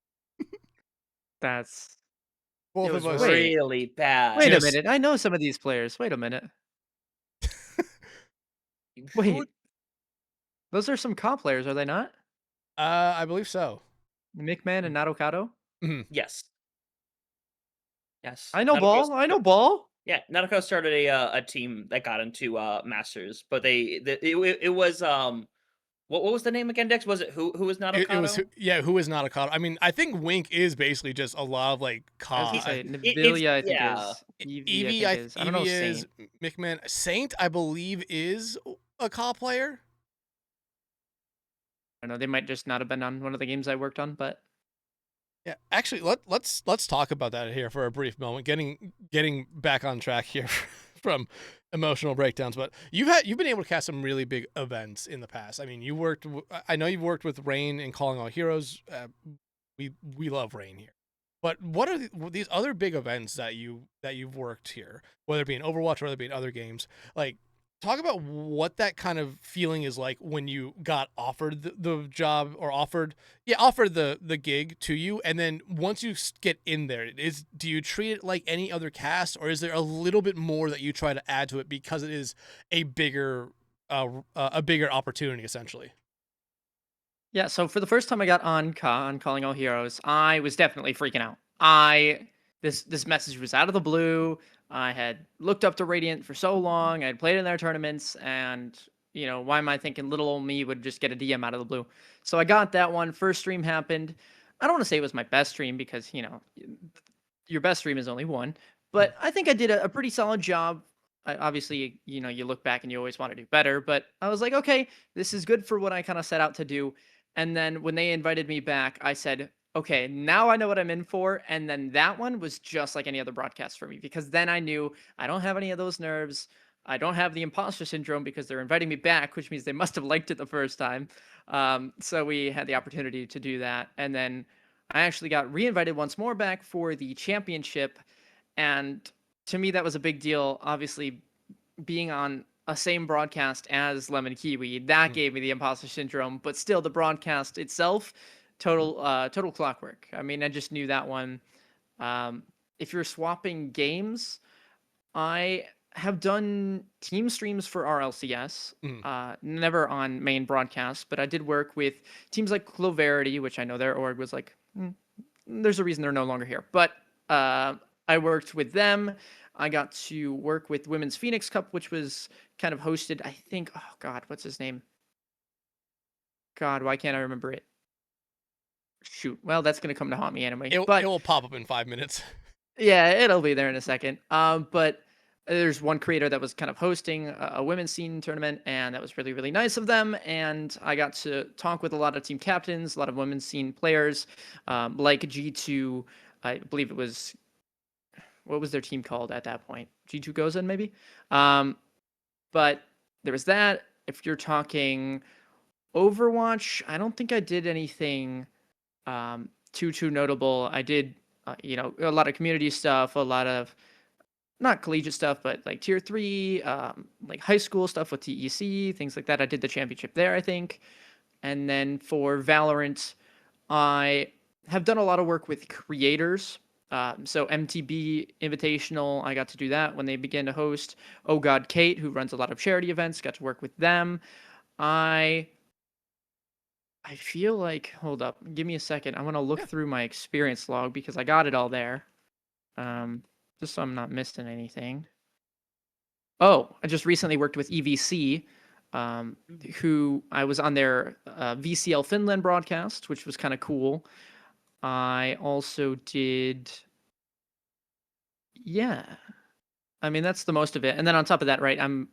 That's Both It was of us. really bad. Wait Just- a minute. I know some of these players. Wait a minute. Wait. Those are some comp players, are they not? I believe so. Mickman and Nadokado? Yes. Yes. I know Ball. I know Ball. Yeah, Nanako started a team that got into Masters, but it was what was the name again, Dex? Was it who was Nanako? It was who is not a cop. I mean, I think Wink is basically just a lot of like I was cop. gonna say Nabilia, I think yeah. is. Evie, I think is. I don't know is Saint. McMahon. Saint, I believe, is a cop player. I don't know. They might just not have been on one of the games I worked on, but Yeah, actually, let's talk about that here for a brief moment. Getting back on track here from emotional breakdowns, but you've been able to cast some really big events in the past. I mean, I know you've worked with Rain and Calling All Heroes. We love Rain here, but what are these other big events that you've worked here? Whether it be in Overwatch or whether it be in other games, like. Talk about what that kind of feeling is like when you got offered the job or offered the gig to you, and then once you get in there, do you treat it like any other cast, or is there a little bit more that you try to add to it because it is a bigger opportunity essentially? yeah. So for the first time I got on Calling All Heroes, I was definitely freaking out. This message was out of the blue. I had looked up to Radiant for so long. I had played in their tournaments, and why am I thinking little old me would just get a DM out of the blue? So I got that one. First stream happened. I don't want to say it was my best stream because your best stream is only one, but I think I did a pretty solid job. Obviously, you look back and you always want to do better, but I was like, okay, this is good for what I kind of set out to do. And then when they invited me back, I said, okay, now I know what I'm in for. And then that one was just like any other broadcast for me, because then I knew I don't have any of those nerves. I don't have the imposter syndrome because they're inviting me back, which means they must have liked it the first time. So we had the opportunity to do that. And then I actually got reinvited once more back for the championship. And to me, that was a big deal. Obviously, being on a same broadcast as Lemon Kiwi, that gave me the imposter syndrome. But still, the broadcast itself, total clockwork. I mean, I just knew that one. If you're swapping games, I have done team streams for RLCS, never on main broadcast, but I did work with teams like Cloverity, which I know their org was like, there's a reason they're no longer here. But I worked with them. I got to work with Women's Phoenix Cup, which was kind of hosted, I think, oh God, what's his name? God, why can't I remember it? Shoot. Well, that's going to come to haunt me anyway. It will pop up in 5 minutes. Yeah, it'll be there in a second. But there's one creator that was kind of hosting a women's scene tournament, and that was really, really nice of them. And I got to talk with a lot of team captains, a lot of women's scene players, like G2, I believe it was what was their team called at that point? G2 Gozen maybe. But there was that. If you're talking Overwatch, I don't think I did anything too notable. I did a lot of community stuff, a lot of not collegiate stuff, but like tier 3, like high school stuff with TEC, things like that. I did the championship there, I think. And then for Valorant, I have done a lot of work with creators. So MTB Invitational, I got to do that when they began to host. Oh God, Kate, who runs a lot of charity events, got to work with them. I feel like, hold up, give me a second. I want to look through my experience log because I got it all there. Just so I'm not missing anything. Oh, I just recently worked with EVC, who I was on their VCL Finland broadcast, which was kind of cool. I also did, yeah. I mean, that's the most of it. And then on top of that, right, I'm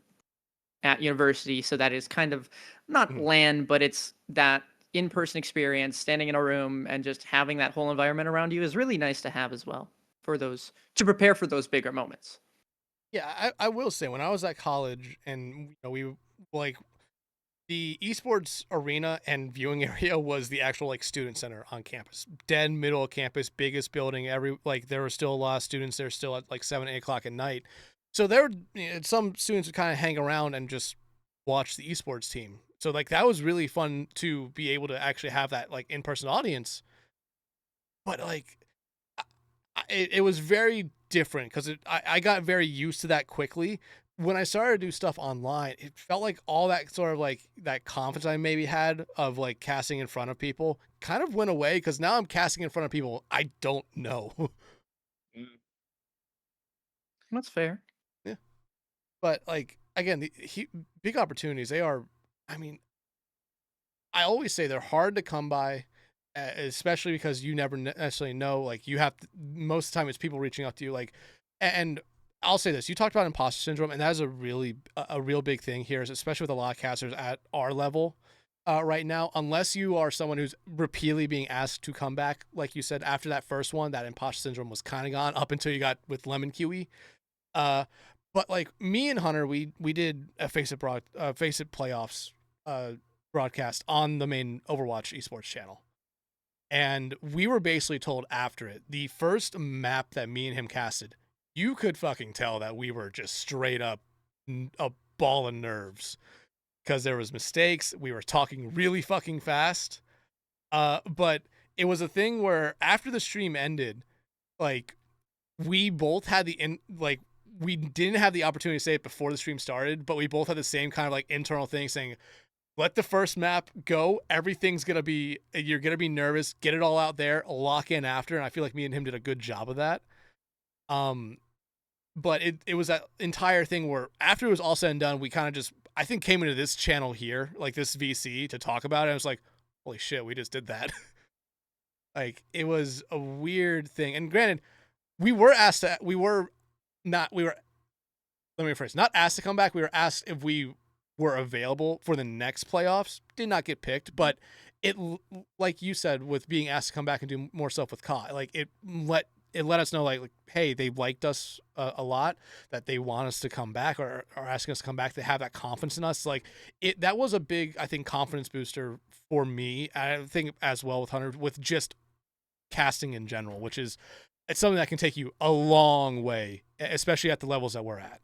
at university, so that is kind of not LAN, but it's that in-person experience, standing in a room and just having that whole environment around you is really nice to have as well for those, to prepare for those bigger moments. Yeah, I will say when I was at college and we like the esports arena and viewing area was the actual like student center on campus, dead middle of campus, biggest building. There were still a lot of students there still at like 7, 8 o'clock at night. So there were some students would kind of hang around and just watch the esports team. So like that was really fun to be able to actually have that like in-person audience. But like it was very different because I got very used to that quickly. When I started to do stuff online, it felt like all that sort of like that confidence I maybe had of like casting in front of people kind of went away because now I'm casting in front of people I don't know. That's fair. Yeah. But like, again, big opportunities, they are, I mean, I always say they're hard to come by, especially because you never necessarily know. Like, you have to, most of the time it's people reaching out to you. Like, and I'll say this: you talked about imposter syndrome, and that is a real big thing here, especially with a lot of casters at our level right now. Unless you are someone who's repeatedly being asked to come back, like you said, after that first one, that imposter syndrome was kind of gone up until you got with Lemon QE. But like me and Hunter, we did a Face It playoffs broadcast on the main Overwatch esports channel. And we were basically told after it, the first map that me and him casted, you could fucking tell that we were just straight up a ball of nerves because there was mistakes. We were talking really fucking fast. But it was a thing where after the stream ended, like we both had we didn't have the opportunity to say it before the stream started, but we both had the same kind of like internal thing saying, let the first map go. Everything's going to be, you're going to be nervous. Get it all out there. Lock in after. And I feel like me and him did a good job of that. But it was that entire thing where after it was all said and done, we kind of just, I think, came into this channel here, like this VC, to talk about it. I was like, holy shit, we just did that. Like, it was a weird thing. And granted, we were asked to, not asked to come back. We were asked if we were available for the next playoffs. Did not get picked, but it, like you said, with being asked to come back and do more stuff with Kai, like it let us know, like hey, they liked us a lot, that they want us to come back or are asking us to come back. They have that confidence in us. Like that was a big, I think, confidence booster for me. I think as well with Hunter, with just casting in general, which is, it's something that can take you a long way, especially at the levels that we're at.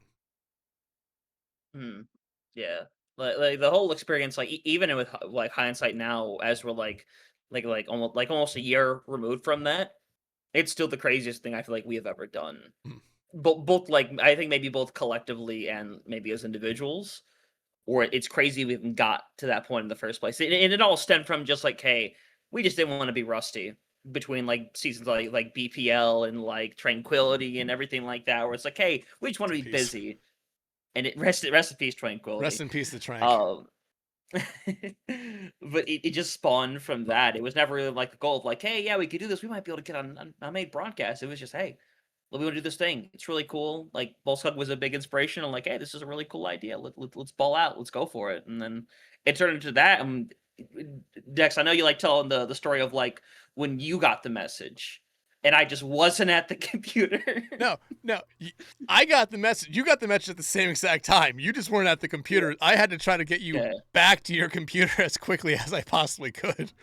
Yeah, like the whole experience, like even with like hindsight now, as we're like almost a year removed from that, it's still the craziest thing I feel like we have ever done. Both like I think maybe both collectively and maybe as individuals, or it's crazy we even got to that point in the first place. And it all stemmed from just like, hey, we just didn't want to be rusty between like seasons like BPL and like Tranquility and everything like that, where it's like, hey, we just want to be busy. And it rest in peace, Tranquility. Rest in peace, the Trank. But it just spawned from that. It was never really like the goal of like, hey, yeah, we could do this. We might be able to get on made broadcast. It was just, hey, we want to do this thing. It's really cool. Like Bullshug was a big inspiration. I'm like, hey, this is a really cool idea. Let's ball out. Let's go for it. And then it turned into that. Dex, I know you like telling the story of like when you got the message. and I just wasn't at the computer. No, I got the message. You got the message at the same exact time. You just weren't at the computer. I had to try to get you back to your computer as quickly as I possibly could.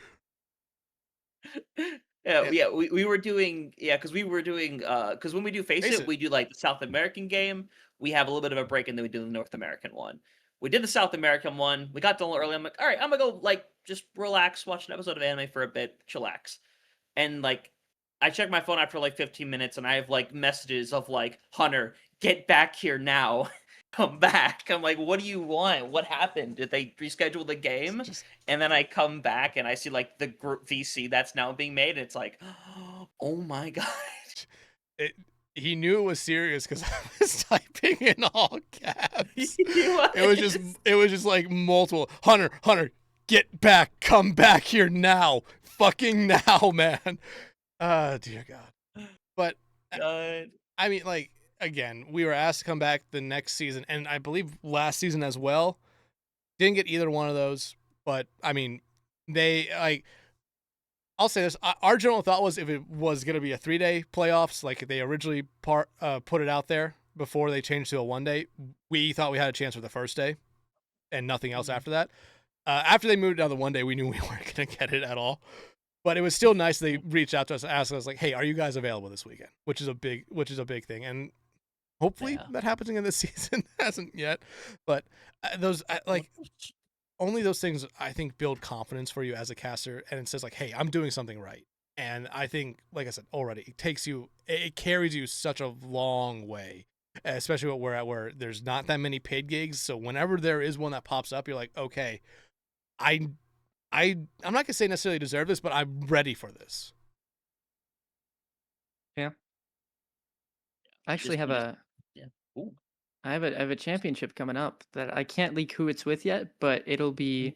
We were doing because we were doing because when we do Face It, we do like the South American game. We have a little bit of a break, and then we do the North American one. We did the South American one. We got done a little early. I'm like, all right, I'm gonna go like just relax, watch an episode of anime for a bit, chillax. And like, I checked my phone after like 15 minutes, and I have like messages of like, Hunter, get back here now. Come back. I'm like, what do you want? What happened? Did they reschedule the game? And then I come back and I see like the group VC that's now being made, and it's like, oh my god. He knew it was serious because I was typing in all caps. It was just like multiple. Hunter, get back. Come back here now. Fucking now, man. Dear God. But I mean, like, again, we were asked to come back the next season, and I believe last season as well. Didn't get either one of those, but I mean, they like. I'll say this: our general thought was if it was going to be a 3-day playoffs, like they originally put it out there before they changed to a 1-day, we thought we had a chance for the first day, and nothing else after that. After they moved it down to 1-day, we knew we weren't going to get it at all. But it was still nice they reached out to us and asked us like, "Hey, are you guys available this weekend?" Which is a big thing, and hopefully that happens again this season. Hasn't yet, but only those things I think build confidence for you as a caster, and it says like, "Hey, I'm doing something right." And I think, like I said already, it carries you such a long way, especially where we're at, where there's not that many paid gigs. So whenever there is one that pops up, you're like, "Okay, I'm not gonna say necessarily deserve this, but I'm ready for this." Yeah. I actually have a championship coming up that I can't leak who it's with yet, but it'll be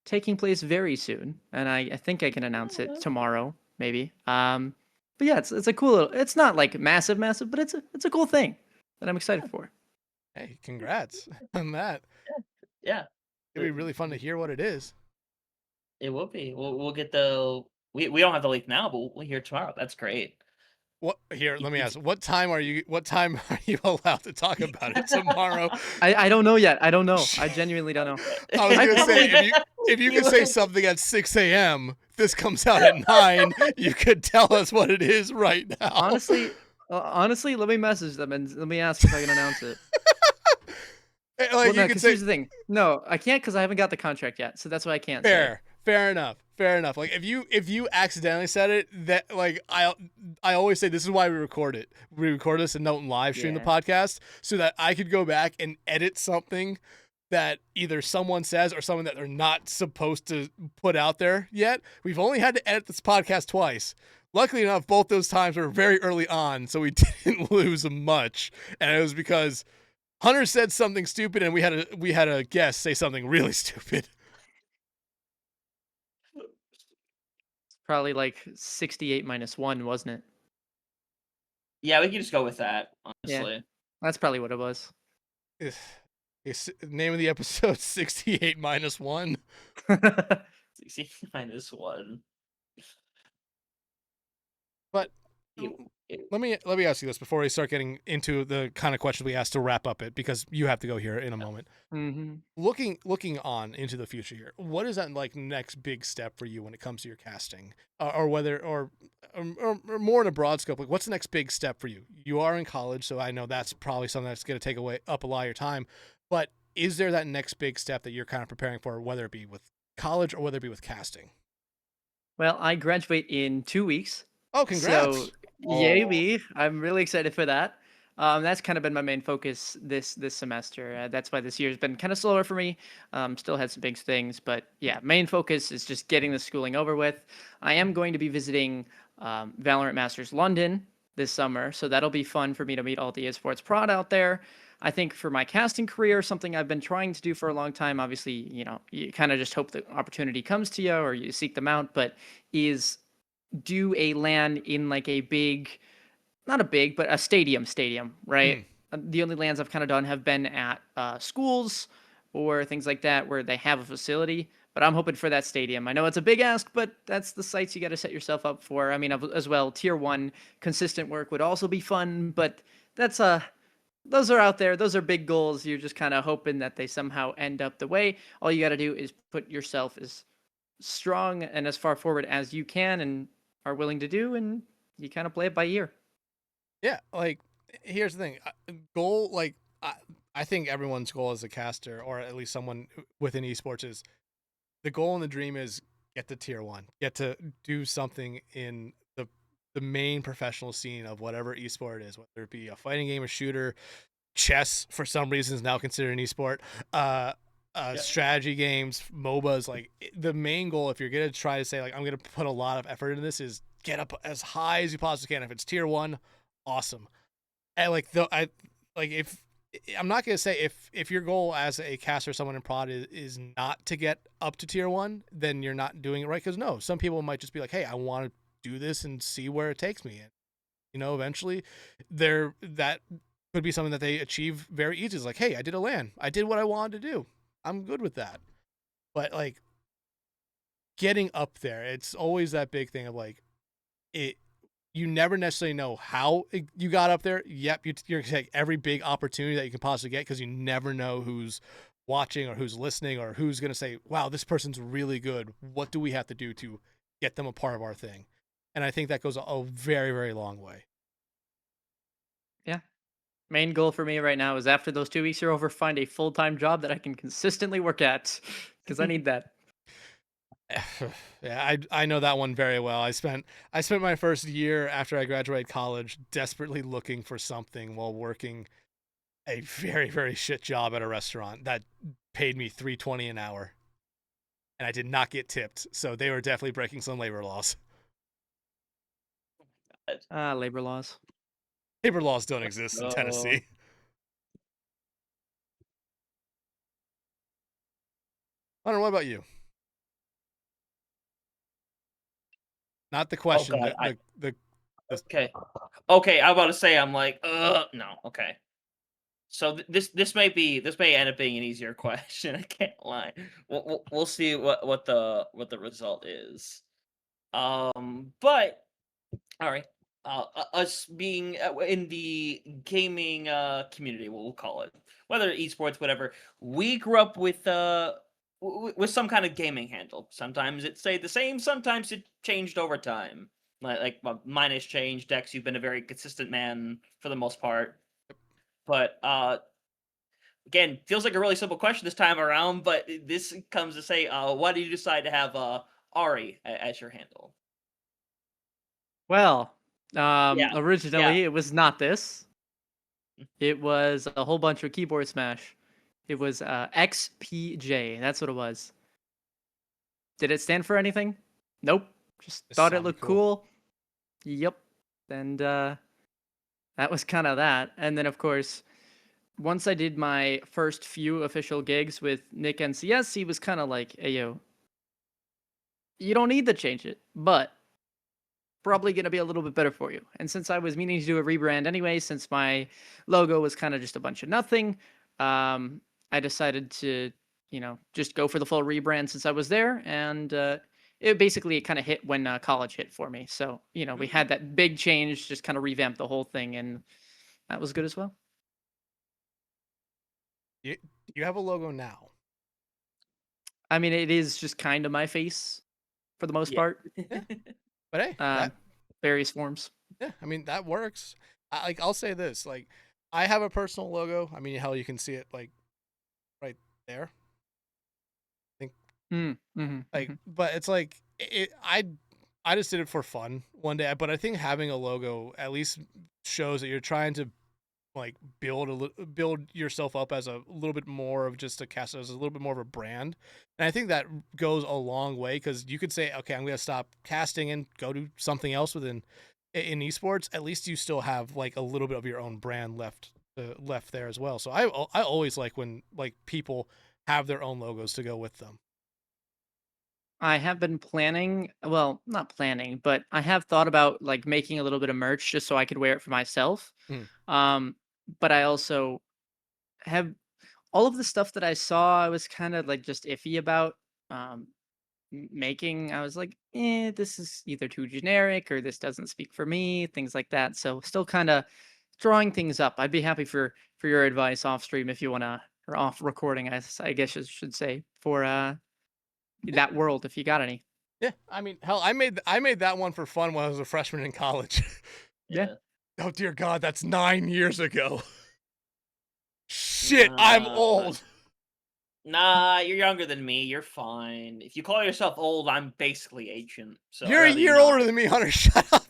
taking place very soon, and I think I can announce it tomorrow, maybe. But yeah, it's a cool little. It's not like massive, but it's a cool thing that I'm excited for. Hey, congrats on that. Yeah, it'll be really fun to hear what it is. It will be. We'll get we don't have the leak now, but we'll hear tomorrow. That's great. What here? Let me ask. What time are you allowed to talk about it tomorrow? I don't know yet. I don't know. I genuinely don't know. I was gonna say if you could say something at 6 a.m. This comes out at 9. You could tell us what it is right now. Honestly, let me message them and let me ask if I can announce it. Like, well, no, here's the thing. No, I can't because I haven't got the contract yet, so that's why I can't. Fair enough. Like if you accidentally said it, that like I always say this is why we record it. We record this and don't live stream the podcast so that I could go back and edit something that either someone says or someone that they're not supposed to put out there yet. We've only had to edit this podcast twice. Luckily enough, both those times were very early on, so we didn't lose much, and it was because Hunter said something stupid and we had a guest say something really stupid. Probably like 68 minus 1, wasn't it? Yeah, we can just go with that, honestly. Yeah, that's probably what it was. Name of the episode, 68 minus 1. 68 minus 1. But let me ask you this before we start getting into the kind of questions we asked to wrap up it, because you have to go here in a moment. Mm-hmm. Looking on into the future here, what is that like next big step for you when it comes to your casting, or more in a broad scope? Like, what's the next big step for you? You are in college, so I know that's probably something that's going to take up a lot of your time. But is there that next big step that you're kind of preparing for, whether it be with college or whether it be with casting? Well, I graduate in 2 weeks. Oh, congrats! So, yay me! I'm really excited for that. That's kind of been my main focus this semester. That's why this year's been kind of slower for me. Still had some big things, but yeah, main focus is just getting the schooling over with. I am going to be visiting Valorant Masters London this summer, so that'll be fun for me to meet all the esports prod out there. I think for my casting career, something I've been trying to do for a long time, obviously, you kind of just hope the opportunity comes to you or you seek them out, but is do a LAN in like a big, not a big, but a stadium, right? The only LANs I've kind of done have been at schools or things like that where they have a facility, But I'm hoping for that stadium. I know it's a big ask, but that's the sites you got to set yourself up for. I mean, as well, tier 1 consistent work would also be fun, but that's those are out there. Those are big goals. You're just kind of hoping that they somehow end up the way. All you got to do is put yourself as strong and as far forward as you can and are willing to do, and you kind of play it by ear. Yeah, like here's the thing. Goal, like I think everyone's goal as a caster, or at least someone within esports, is the goal and the dream is get to tier 1, get to do something in the main professional scene of whatever esport it is, whether it be a fighting game, a shooter, chess for some reason is now considered an esport, strategy games, MOBAs. Like the main goal, if you're gonna try to say like I'm gonna put a lot of effort into this, is get up as high as you possibly can. If it's tier 1, awesome. And like if I'm not gonna say if your goal as a caster or someone in prod is not to get up to tier 1, then you're not doing it right. Because no, some people might just be like, hey, I want to do this and see where it takes me. And eventually, that could be something that they achieve very easy. It's like, hey, I did a LAN, I did what I wanted to do. I'm good with that. But like getting up there, it's always that big thing of like it. You never necessarily know how you got up there. Yep, you're gonna take every big opportunity that you can possibly get because you never know who's watching or who's listening or who's gonna say, "Wow, this person's really good. What do we have to do to get them a part of our thing?" And I think that goes a very, very long way. Yeah. Main goal for me right now is after those 2 weeks are over, find a full-time job that I can consistently work at because I need that. Yeah, I know that one very well. I spent my first year after I graduated college desperately looking for something while working a very, very shit job at a restaurant that paid me $3.20 an hour, and I did not get tipped. So they were definitely breaking some labor laws. Labor laws. Labor laws don't exist in Tennessee. Hunter, what about you? Not the question. God, the Okay. Okay, I'm about to say I'm like, no. Okay. So this may end up being an easier question. I can't lie. We'll see what the result is. But all right. Us being in the gaming community, we'll call it, whether esports, whatever. We grew up with with some kind of gaming handle. Sometimes it stayed the same. Sometimes it changed over time. Mine has changed. Dex, you've been a very consistent man for the most part. But again, feels like a really simple question this time around. But this comes to say, why did you decide to have Ahri as your handle? Well, Yeah, yeah. originally it was not this. It was a whole bunch of keyboard smash. It was XPJ. That's what it was. Did it stand for anything? Nope. Just It thought it sounded looked cool. cool. Yep. And that was kind of that. And then, of course, once I did my first few official gigs with Nick NCS, he was kind of like, hey, yo, you don't need to change it, but probably going to be a little bit better for you. And since I was meaning to do a rebrand anyway, since my logo was kind of just a bunch of nothing, I decided to, just go for the full rebrand since I was there. And it kind of hit when college hit for me. So, we had that big change, just kind of revamped the whole thing. And that was good as well. You have a logo now. I mean, it is just kind of my face for the most Yeah. part. Yeah. But hey, various forms. yeah, I mean that works. I'll say this, like I have a personal logo. I mean, hell, you can see it like right there. I think Mm-hmm. but it's like I just did it for fun one day. But I think having a logo at least shows that you're trying to like build yourself up as a little bit more of just a cast, as a little bit more of a brand. And I think that goes a long way because you could say, okay, I'm going to stop casting and go do something else in esports. At least you still have like a little bit of your own brand left there as well. So I always like when like people have their own logos to go with them. I have been planning, well, not planning, but I have thought about like making a little bit of merch just so I could wear it for myself. Mm. But I also have all of the stuff that I saw, I was kind of like just iffy about. making, I was like, this is either too generic or this doesn't speak for me, things like that. So still kind of drawing things up. I'd be happy for your advice off stream if you want to, or off recording, I guess I should say, for that world if you got any. Yeah, I mean, hell, I made that one for fun when I was a freshman in college. Yeah. Oh dear God, that's 9 years ago. Shit, I'm old. Nah, you're younger than me. You're fine. If you call yourself old, I'm basically ancient. So You're a year older than me, Hunter. Shut up.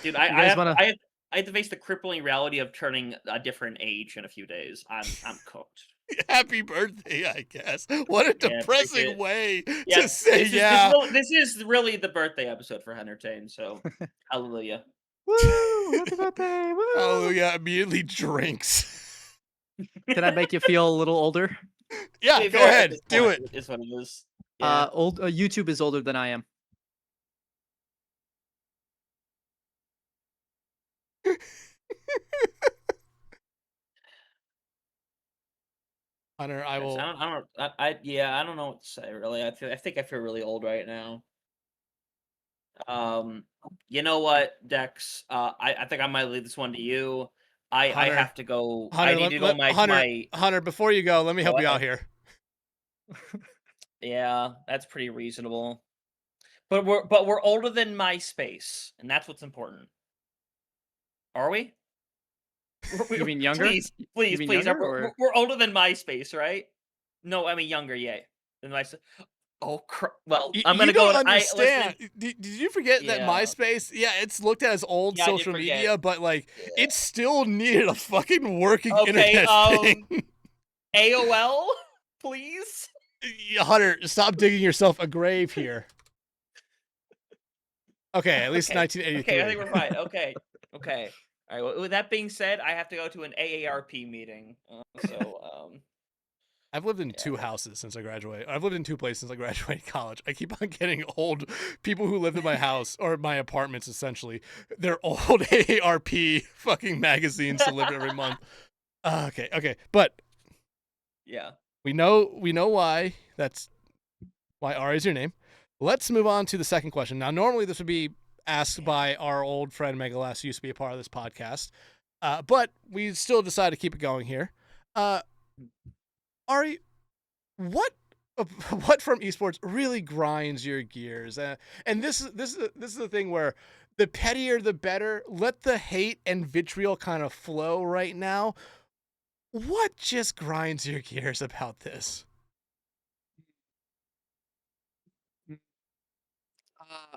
dude. You guys wanna- I have to face the crippling reality of turning a different age in a few days. I'm cooked. Happy birthday, I guess. What a Yeah, depressing appreciate it. way Yeah, to say this is really the birthday episode for Huntertain. So, hallelujah. Woo! Happy birthday! Woo! Hallelujah! Immediately drinks. Did I make you feel a little older? Yeah, To be go fair, at ahead, this do point, it. Is what it is. Yeah. YouTube is older than I am. Hunter, I Yes, will. I don't know what to say really. I think I feel really old right now. You know what, Dex? I think I might leave this one to you. I Hunter, have to go. Hunter, I need to go to my. Hunter, before you go, let me help Go you out ahead. here. Yeah, that's pretty reasonable. But we're older than MySpace, and that's what's important. Are we? You mean younger? Please, You mean younger, or? we're older than MySpace, right? No, I mean younger. Yeah, than MySpace. Oh, well, I'm gonna You go. don't Listen. understand. Did you forget that Yeah. MySpace? Yeah, it's looked at as old Yeah, I did social forget. media, but like Yeah. it still needed a fucking working Okay, internet thing. AOL, please. Hunter, stop digging yourself a grave here. Okay, at least Okay. 1983. Okay, I think we're fine. Okay. All right. Well, with that being said, I have to go to an AARP meeting. I've lived in two houses since I graduated. I've lived in two places since I graduated college. I keep on getting old people who lived in my house or my apartments. Essentially, they're old AARP fucking magazines delivered every month. Okay, but yeah, we know why. That's why Ahri is your name. Let's move on to the second question. Now, normally this would be asked by our old friend Megalass, who used to be a part of this podcast, but we still decided to keep it going here. Ahri, what from esports really grinds your gears? And this is the thing where the pettier the better. Let the hate and vitriol kind of flow right now. What just grinds your gears about this?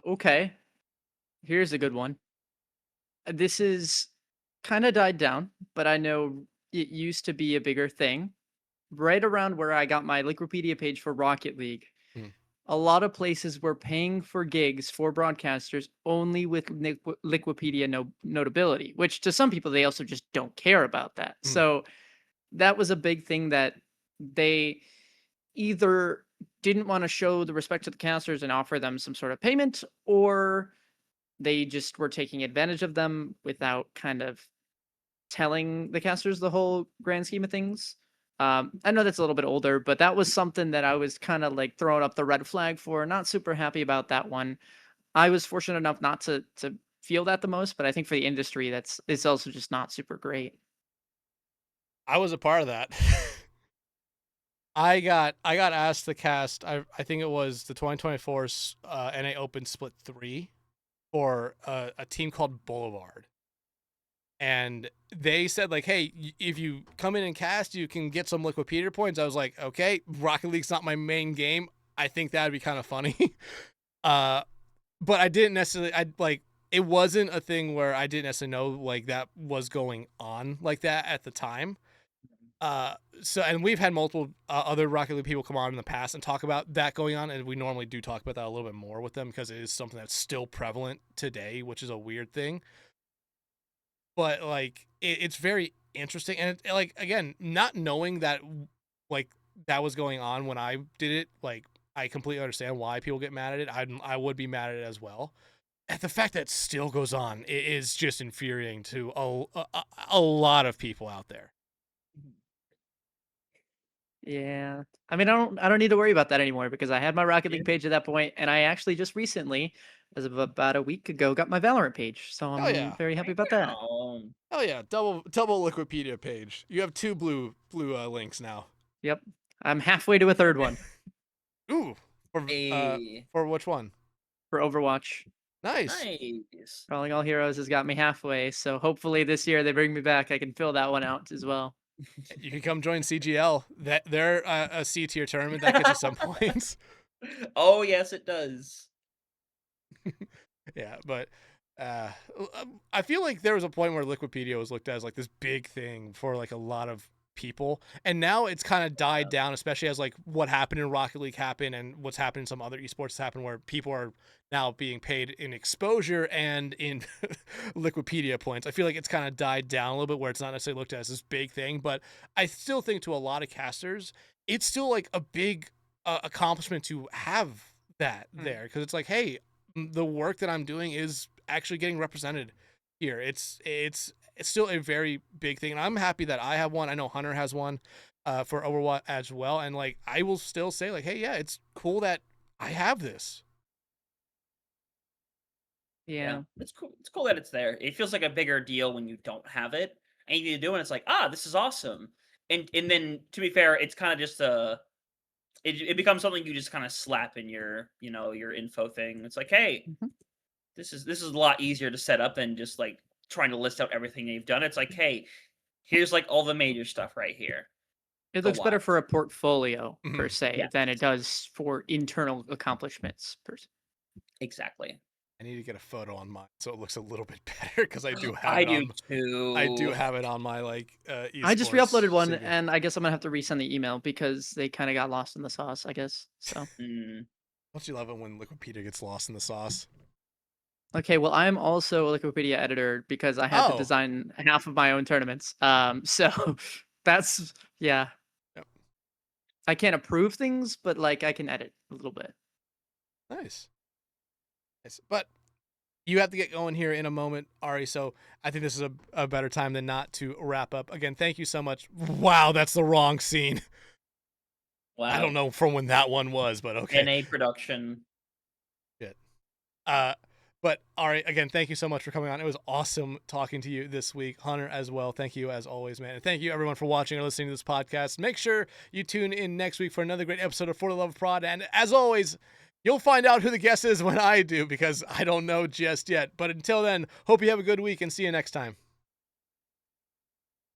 Okay. Here's a good one. This is kind of died down, but I know it used to be a bigger thing. Right around where I got my Liquipedia page for Rocket League, a lot of places were paying for gigs for broadcasters only with Liquipedia notability, which to some people, they also just don't care about that. So that was a big thing that they either didn't want to show the respect to the casters and offer them some sort of payment, or they just were taking advantage of them without kind of telling the casters the whole grand scheme of things. I know that's a little bit older, but that was something that I was kind of like throwing up the red flag for. Not super happy about that one. I was fortunate enough not to feel that the most, but I think for the industry, it's also just not super great. I was a part of that. I got asked to cast. I think it was the 2024 NA Open Split 3 for a team called Boulevard. And they said, like, hey, if you come in and cast, you can get some Liquipedia points. I was like, okay, Rocket League's not my main game. I think that'd be kind of funny. But I didn't necessarily, it wasn't a thing where I didn't necessarily know, like, that was going on like that at the time. And we've had multiple other Rocket League people come on in the past and talk about that going on. And we normally do talk about that a little bit more with them because it is something that's still prevalent today, which is a weird thing. But like it's very interesting, and like again, not knowing that like that was going on when I did it, like I completely understand why people get mad at it. I would be mad at it as well. And the fact that it still goes on is just infuriating to a lot of people out there. Yeah. I mean, I don't need to worry about that anymore because I had my Rocket Yeah. League page at that point, and I actually just recently, as of about a week ago, got my Valorant page. So Oh I'm yeah. very happy about that. Um, Oh yeah, double Wikipedia page. You have 2 blue links now. Yep. I'm halfway to a third one Ooh, a for which one? for Overwatch. Nice. nice. Crawling All Heroes has got me halfway, so hopefully this year they bring me back. I can fill that one out as well. You can come join CGL. They're a C tier tournament that gets you some points. Oh yes, it does. Yeah, but I feel like there was a point where Liquipedia was looked at as like this big thing for like a lot of people, and now it's kind of died down, especially as like what happened in Rocket League happened and what's happened in some other esports happened, where people are now being paid in exposure and in Liquipedia points. I feel like it's kind of died down a little bit, where it's not necessarily looked at as this big thing, but I still think to a lot of casters, it's still like a big accomplishment to have that there, because it's like, hey, the work that I'm doing is actually getting represented here. It's still a very big thing, and I'm happy that I have one. I know Hunter has one for Overwatch as well, and like I will still say like, hey, yeah, it's cool that I have this. Yeah. It's cool. It's cool that it's there. It feels like a bigger deal when you don't have it and you need to do it. And it's like, this is awesome. And then to be fair, it's kind of just it becomes something you just kind of slap in your your info thing. It's like, hey, Mhm. this is a lot easier to set up than just like trying to list out everything you've done. It's like, hey, here's like all the major stuff right here. It Go looks better wild. for a portfolio per Mhm. se Yeah, than it does for internal accomplishments per se. exactly. I need to get a photo on mine so it looks a little bit better, because I do have I it do on. I do too. have it on my like I just esports re-uploaded one, CV. and I guess I'm gonna have to resend the email because they kind of got lost in the sauce, I guess. So Mm. Don't you love it when Liquipedia gets lost in the sauce? okay, well, I'm also a Wikipedia editor because I had to Oh, design half of my own tournaments. So that's yeah. yep. I can't approve things, but like I can edit a little bit. Nice. Nice. But you have to get going here in a moment, Ahri. So I think this is a better time than not to wrap up. Again, thank you so much. Wow, that's the wrong scene. I don't Wow. know from when that one was, but okay. NA production. Shit. Uh, but Ahri, again, thank you so much for coming on. It was awesome talking to you this week. Hunter as well. Thank you as always, man. And thank you everyone for watching or listening to this podcast. Make sure you tune in next week for another great episode of For the Love of Prod. And as always, you'll find out who the guest is when I do, because I don't know just yet. But until then, hope you have a good week and see you next time.